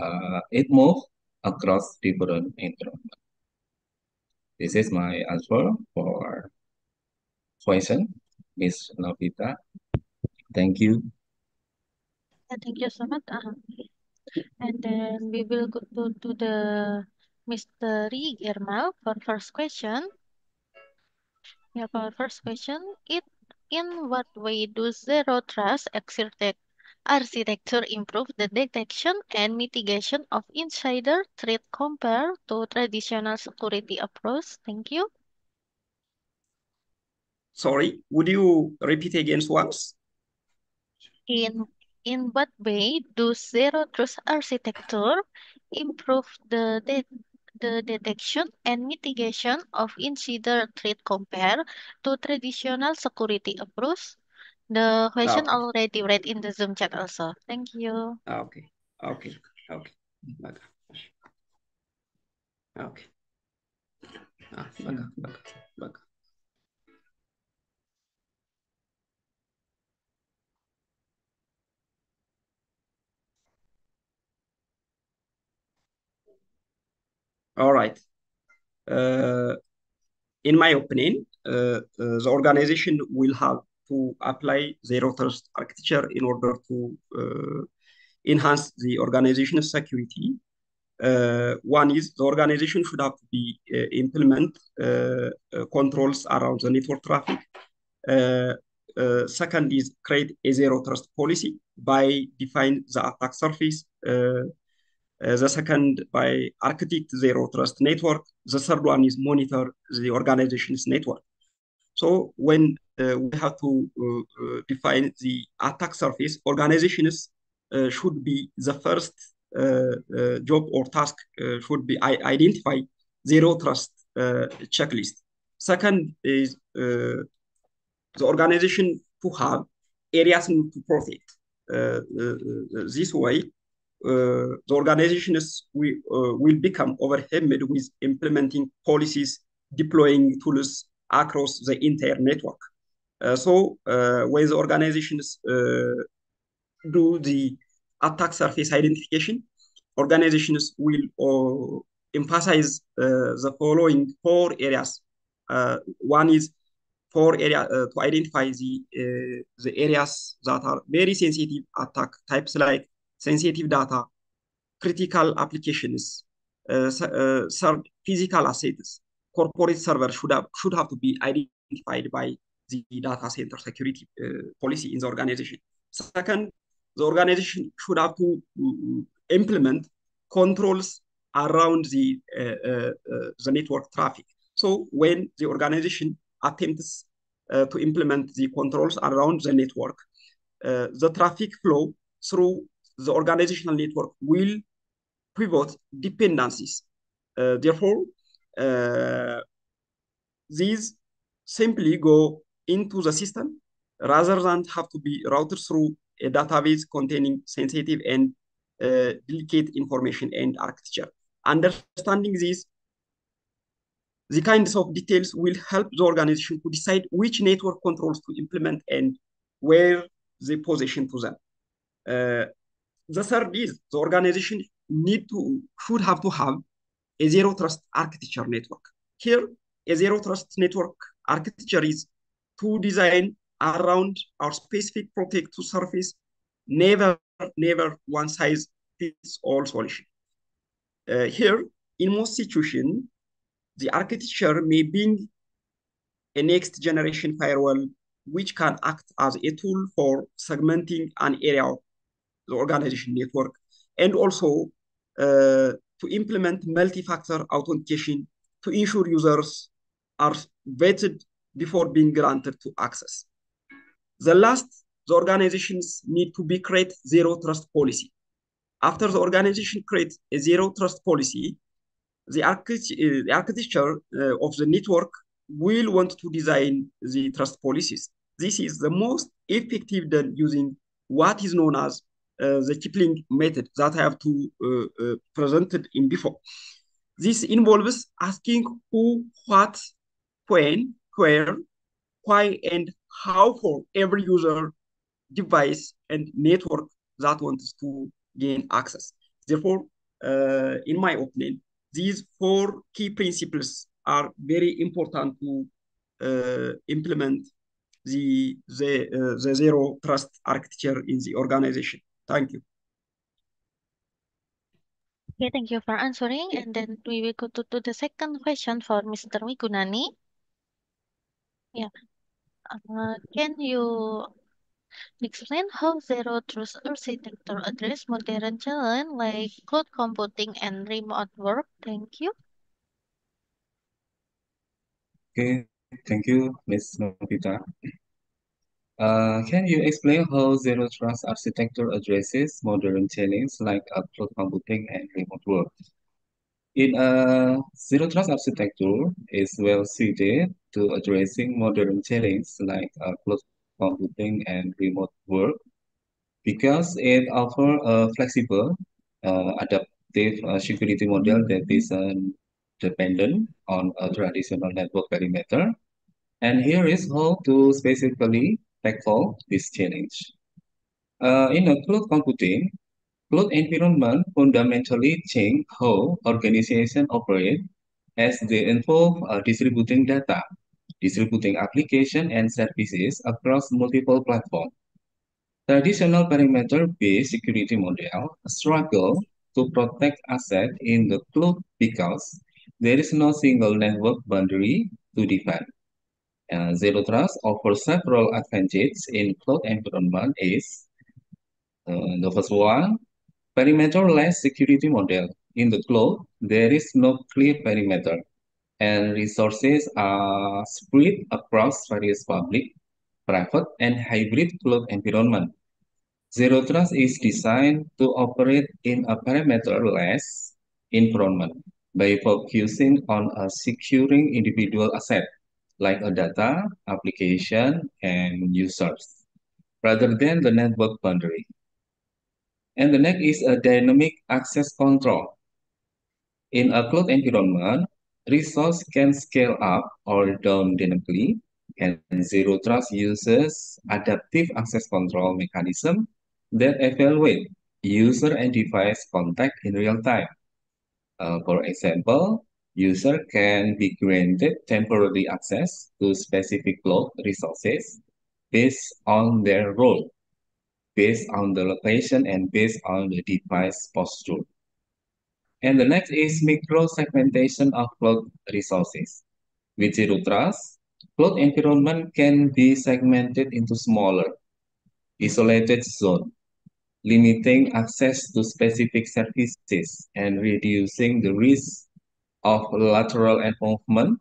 it moves across different environments. This is my answer for question, Miss Novita. Thank you. Thank you so much. And then we will go to the Mr. Yigermal for first question. Yeah, for first question, in what way does zero trust architecture improve the detection and mitigation of insider threat compared to traditional security approach? Thank you. Sorry, would you repeat again once? In what way does zero trust architecture improve the detection and mitigation of insider threat compared to traditional security approach? The question Okay. already read in the Zoom chat also. Thank you. Okay. Okay. Okay. Okay. Baga. All right. In my opinion, the organization will have to apply zero trust architecture in order to enhance the organization's security. One is the organization should have to be implement controls around the network traffic. Second is create a zero trust policy by define the attack surface. The second by architect zero trust network. The third one is monitor the organization's network. So when we have to define the attack surface, organizations should be the first job or task should be identify zero trust checklist. Second is the organization to have areas to protect. This way, the organizations will become overwhelmed with implementing policies, deploying tools across the entire network. When the organizations do the attack surface identification, organizations will emphasize the following four areas. One is four area to identify the areas that are very sensitive attack types like sensitive data, critical applications, physical assets. Corporate servers should have to be identified by the data center security policy in the organization. Second, the organization should have to implement controls around the network traffic. So when the organization attempts to implement the controls around the network, the traffic flow through the organizational network will pivot dependencies. Therefore, these simply go into the system rather than have to be routed through a database containing sensitive and delicate information and architecture. Understanding these, the kinds of details will help the organization to decide which network controls to implement and where they position to them. The third is the organization should have to have a zero trust architecture network. Here, a zero trust network architecture is to design around our specific protect to surface, never one size fits all solution. Here, in most situations, the architecture may be a next generation firewall, which can act as a tool for segmenting an area of the organization network, and also to implement multi-factor authentication to ensure users are vetted before being granted to access. The last, the organizations need to be create zero trust policy. After the organization creates a zero trust policy, the architecture of the network will want to design the trust policies. This is the most effective than using what is known as the Kipling method that I have to presented in before. This involves asking who, what, when, where, why, and how for every user, device, and network that wants to gain access. Therefore, in my opinion, these four key principles are very important to implement the zero trust architecture in the organization. Thank you. Okay, thank you for answering. And then we will go to the second question for Mr. Migunani. Yeah. Can you explain how zero trust architecture address modern challenge like cloud computing and remote work? Thank you. Okay, thank you, Ms. Novita. Can you explain how zero trust architecture addresses modern challenges like cloud computing and remote work? In zero trust architecture is well suited to addressing modern challenges like cloud computing and remote work because it offers a flexible, adaptive security model that is dependent on a traditional network perimeter. And here is how to specifically tackle this challenge. In a cloud computing, cloud environment fundamentally change how organizations operate as they involve distributing data, distributing application and services across multiple platforms. Traditional perimeter-based security model struggle to protect assets in the cloud because there is no single network boundary to defend. Zero Trust offers several advantages in cloud environment is the first one, perimeter-less security model. In the cloud, there is no clear perimeter, and resources are split across various public, private, and hybrid cloud environments. Zero Trust is designed to operate in a perimeter-less environment by focusing on securing individual assets like a data, application, and users, rather than the network boundary. And the next is a dynamic access control. In a cloud environment, resource can scale up or down dynamically, and Zero Trust uses adaptive access control mechanism that evaluate user and device contact in real time. For example, user can be granted temporary access to specific cloud resources based on their role, based on the location, and based on the device posture. And the next is micro-segmentation of cloud resources. With Zero Trust, cloud environment can be segmented into smaller, isolated zones, limiting access to specific services and reducing the risk of lateral movement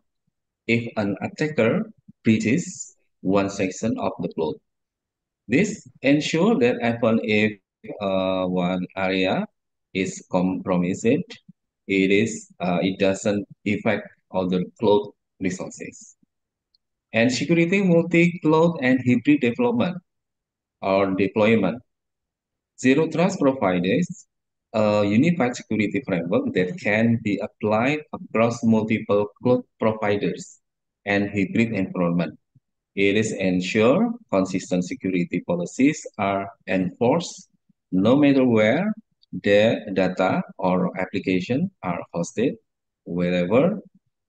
if an attacker breaches one section of the cloud. This ensures that even if one area is compromised, it doesn't affect other cloud resources. And security multi-cloud and hybrid development or deployment. Zero Trust provides a unified security framework that can be applied across multiple cloud providers and hybrid environment. It is ensure consistent security policies are enforced no matter where the data or application are hosted, wherever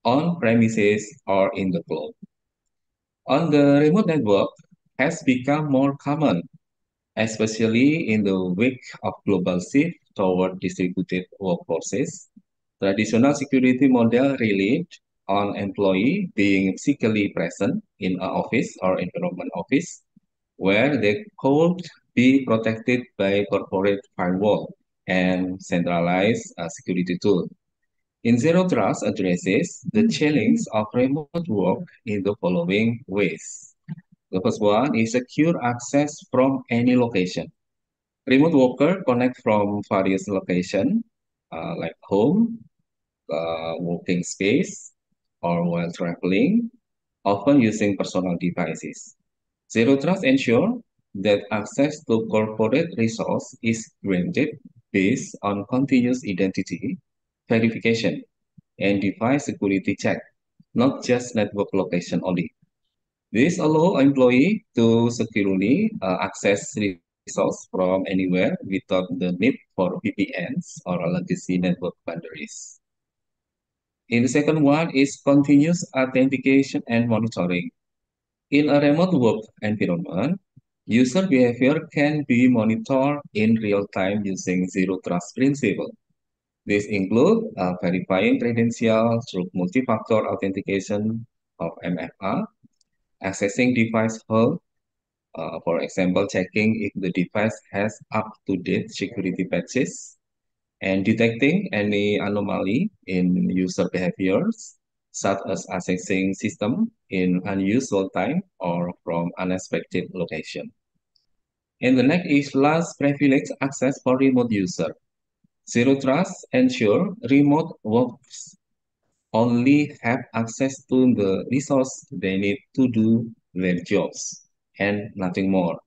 on premises or in the cloud. On the remote network has become more common, especially in the wake of global shift toward distributed workforces. Traditional security model relied on employee being physically present in an office or environment office where they could be protected by corporate firewall and centralized security tool. In Zero Trust addresses the challenge of remote work in the following ways. The first one is secure access from any location. Remote worker connect from various locations like home, working space, or while traveling, often using personal devices. Zero Trust ensure that access to corporate resource is granted based on continuous identity verification and device security check, not just network location only. This allows employee to securely access resource from anywhere without the need for VPNs or legacy network boundaries. In the second one is continuous authentication and monitoring. In a remote work environment, user behavior can be monitored in real time using zero trust principle. This includes verifying credentials through multi-factor authentication of MFA, accessing device health, for example, checking if the device has up-to-date security patches, and detecting any anomaly in user behaviors, such as accessing system in unusual time or from unexpected location. And the next is last privilege access for remote user. Zero Trust ensure remote workers only have access to the resource they need to do their jobs and nothing more.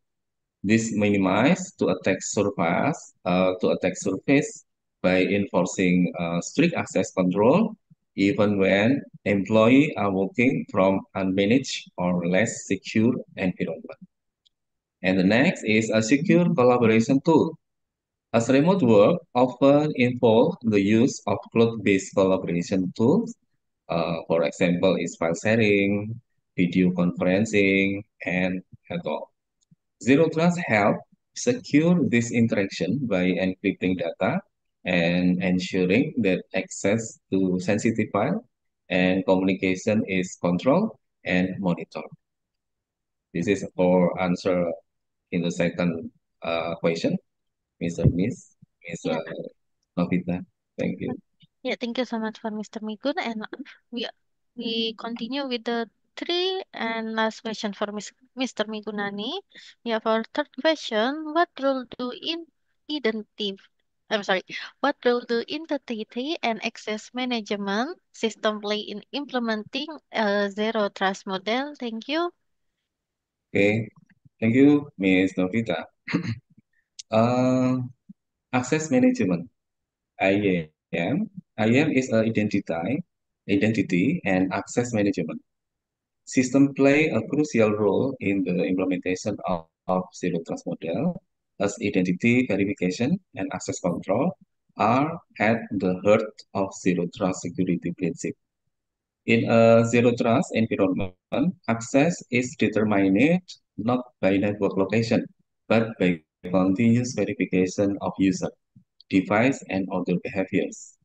This minimizes to attack surface by enforcing strict access control even when employees are working from unmanaged or less secure environment. And the next is a secure collaboration tool. As remote work often involves the use of cloud-based collaboration tools, for example, is file sharing, video conferencing, and all. Zero Trust help secure this interaction by encrypting data and ensuring that access to sensitive file and communication is controlled and monitored. This is our answer in the second question, Mr. Miss, Miss Yeah, Novita. Thank you. yeah. Thank you so much for Mr. Migun, and we we continue with the three. And last question for Mr. Migunani. We have our third question. What role do identity, I'm sorry, what role do identity and access management system play in implementing a zero trust model? Thank you. Okay, thank you, Ms. Novita. Uh, Access management, IAM. IAM is a identity and access management system play a crucial role in the implementation of zero trust model, as identity verification and access control are at the heart of zero trust security principle. In a zero trust environment, access is determined not by network location, but by continuous verification of user, device, and other behaviors.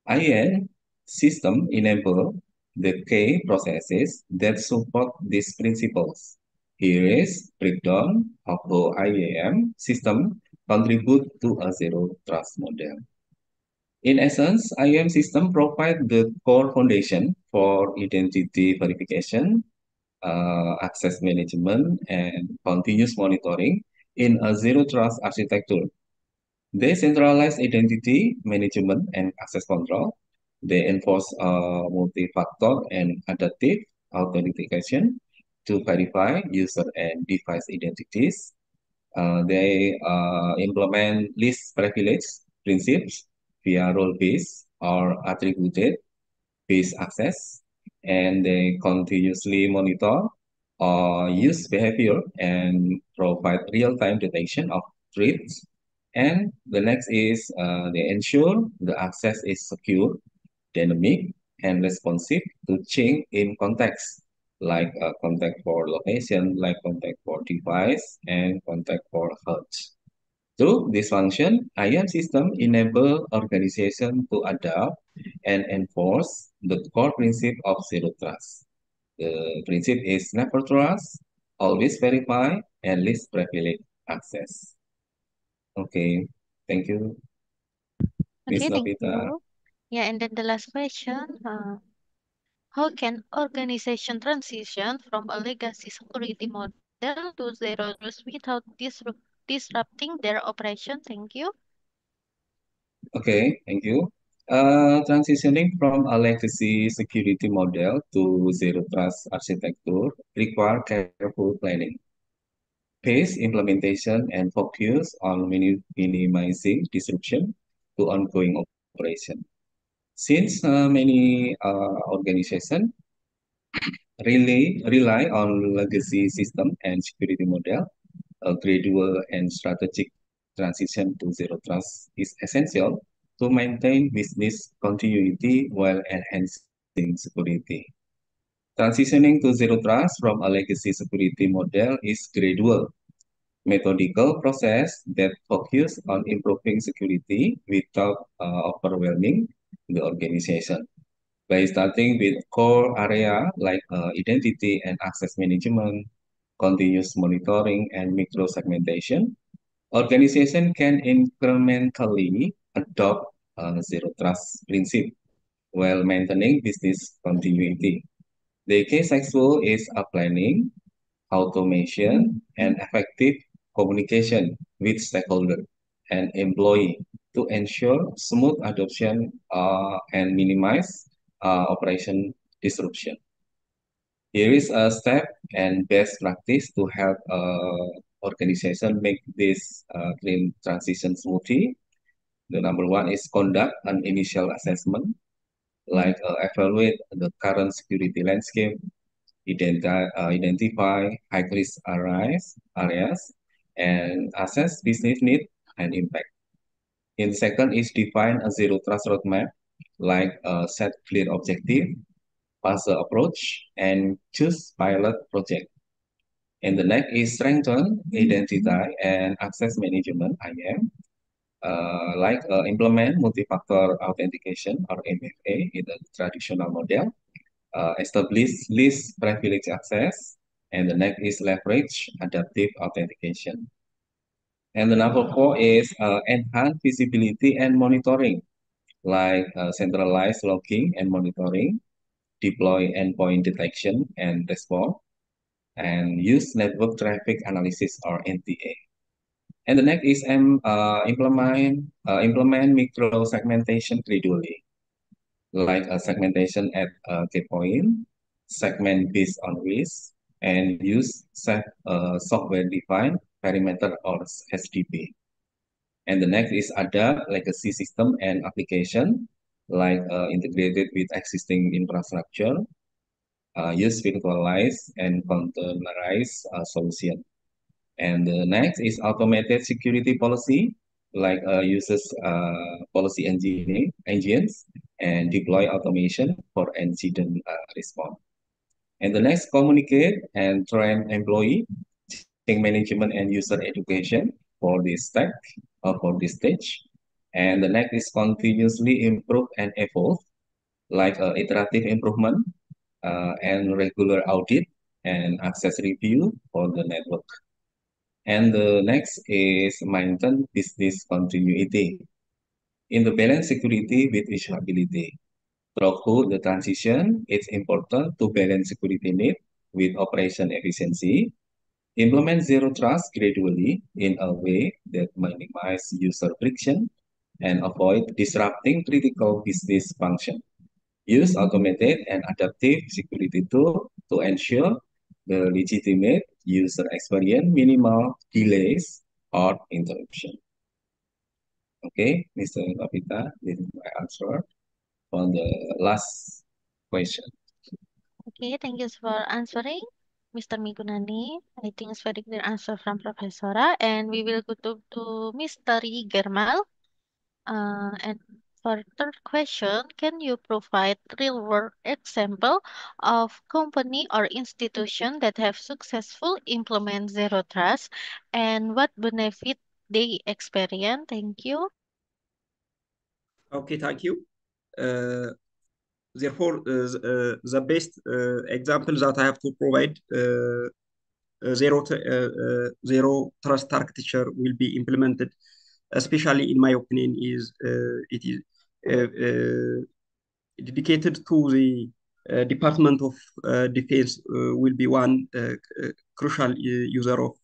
IAM system enable the key processes that support these principles. Here is breakdown of how IAM system contribute to a zero trust model. In essence, IAM system provide the core foundation for identity verification, access management, and continuous monitoring in a zero trust architecture. They centralize identity management and access control. They enforce multi-factor and adaptive authentication to verify user and device identities. They implement least privilege principes via role-based or attributed-based access, and they continuously monitor use behavior and provide real-time detection of threats. And the next is they ensure the access is secure, dynamic, and responsive to change in context, like contact for location, like contact for device, and contact for host. Through this function, IAM system enable organization to adapt and enforce the core principle of zero trust. The principle is never trust, always verify, and least privilege access. Okay, thank you, Ms. Okay, thank Novita. you. Yeah, and then the last question. How can organization transition from a legacy security model to zero trust without disrupting their operation? Thank you. Okay, thank you. Transitioning from a legacy security model to zero trust architecture require careful planning, phase implementation, and focus on minimizing disruption to ongoing operation. Since many organizations rely on legacy system and security model, a gradual and strategic transition to zero trust is essential to maintain business continuity while enhancing security. Transitioning to zero trust from a legacy security model is gradual, methodical process that focus on improving security without overwhelming the organization. By starting with core area like identity and access management, continuous monitoring, and micro segmentation, organization can incrementally adopt zero trust principle while maintaining business continuity. The key successful is a planning, automation, and effective communication with stakeholder and employee to ensure smooth adoption and minimize operation disruption. Here is a step and best practice to help organization make this clean transition smoothly. The number one is conduct an initial assessment, like evaluate the current security landscape, identify high-risk areas, and assess business need and impact. In second is define a zero trust roadmap, like set clear objective, phase approach, and choose pilot project. And the next is strengthen identity and access management, IAM, implement multi-factor authentication or MFA in the traditional model, establish least privilege access, and the next is leverage adaptive authentication. And the number four is enhance visibility and monitoring, like centralized logging and monitoring, deploy endpoint detection and response, and use network traffic analysis or NTA. And the next is implement micro segmentation gradually, like a segmentation at a key point, segment based on risk, and use software-defined perimeter or SDP. And the next is ada legacy system and application, like integrated with existing infrastructure, use virtualized and containerized solution. And the next is automated security policy, like uses policy engines and deploy automation for incident response. And the next, communicate and train employee, change management and user education for this stack or for this stage. And the next is continuously improve and evolve, like iterative improvement and regular audit and access review for the network. And the next is maintain business continuity. In the balance security with usability. Through the transition, it's important to balance security need with operation efficiency. Implement zero trust gradually in a way that minimize user friction and avoid disrupting critical business function. Use automated and adaptive security tool to ensure the legitimate user experience, minimal delays or interruption. Okay, Mr. Novita, this is my answer on the last question. Okay, thank you for answering, Mr. Migunani. I think it's very clear answer from Professora, and we will go to Mr. Yigermal. And for third question, can you provide real-world example of company or institution that have successful implement zero trust and what benefit they experience? Thank you. Okay, thank you. Therefore, the best example that I have to provide zero trust architecture will be implemented, especially in my opinion, is it is dedicated to the Department of Defense will be one crucial user of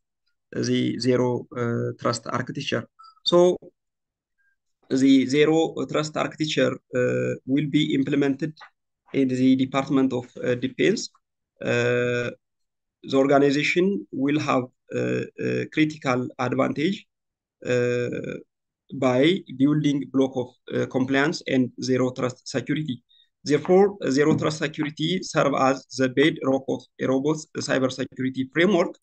the zero trust architecture. So the zero trust architecture will be implemented in the Department of Defense. The organization will have a critical advantage by building block of compliance and zero trust security. Therefore, zero trust security serve as the bedrock of a robust cybersecurity framework.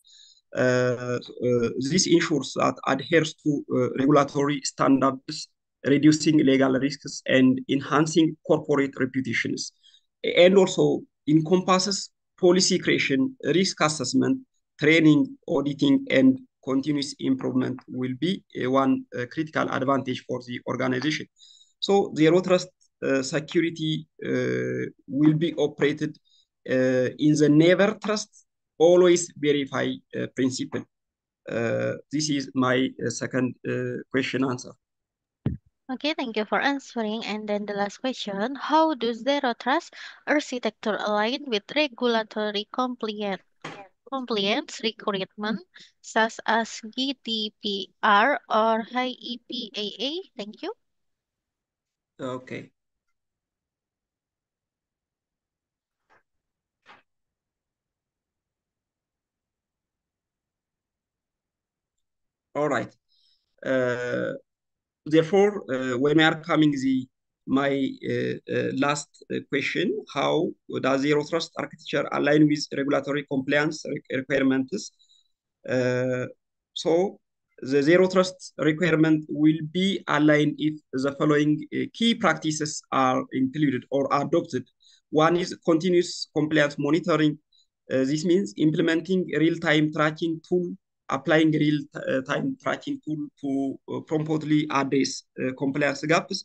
This ensures that adheres to regulatory standards, reducing legal risks and enhancing corporate reputations, and also encompasses policy creation, risk assessment, training, auditing, and continuous improvement will be one critical advantage for the organization. So zero trust security will be operated in the never trust, always verify principle. This is my second question answer. Okay, thank you for answering. And then the last question, how does zero trust architecture align with regulatory compliance requirement such as GDPR or HIPAA? Thank you. Okay. All right. Therefore, when we are coming my last question, how does zero trust architecture align with regulatory compliance requirements? So the zero trust requirement will be aligned if the following key practices are included or adopted. One is continuous compliance monitoring. This means implementing real-time tracking tool, applying real-time tracking tool to promptly address compliance gaps.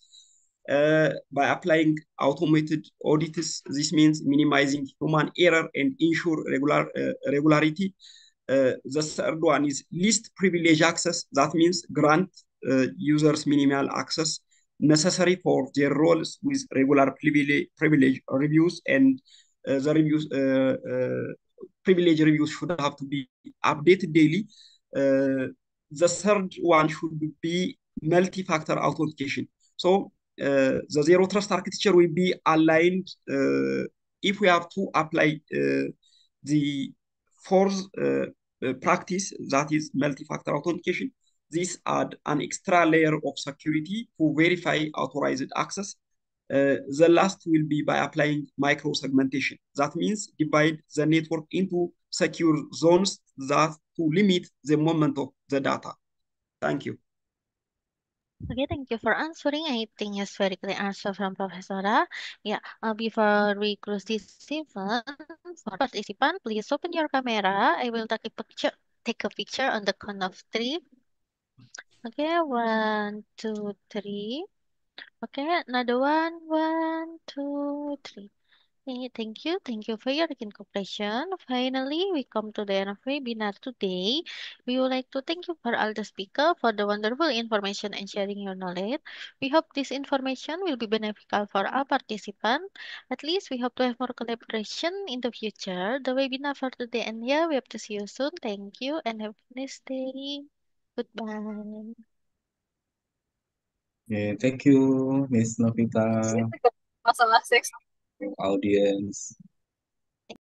By applying automated audits, this means minimizing human error and ensure regularity. The third one is least privilege access. That means grant users minimal access necessary for their roles with regular privilege reviews, and the reviews privilege reviews should have to be updated daily. The third one should be multi-factor authentication. So the zero trust architecture will be aligned if we have to apply the fourth practice, that is multi-factor authentication. This add an extra layer of security to verify authorized access. The last will be by applying micro-segmentation. That means divide the network into secure zones that to limit the movement of the data. Thank you. Okay, thank you for answering. I think it's very clear answer from Professor. Yeah, before we close this event, for participant, please open your camera. I will take a picture on the count of three. Okay, 1, 2, 3. Okay, another one. 1, 2, 3. Okay, thank you for your cooperation. Finally, we come to the end of webinar today. We would like to thank you for all the speaker for the wonderful information and sharing your knowledge. We hope this information will be beneficial for our participants. At least we hope to have more collaboration in the future. The webinar for today and here. We hope to see you soon. Thank you and have a nice day. Goodbye. Yeah, thank you, Miss Novita, audience.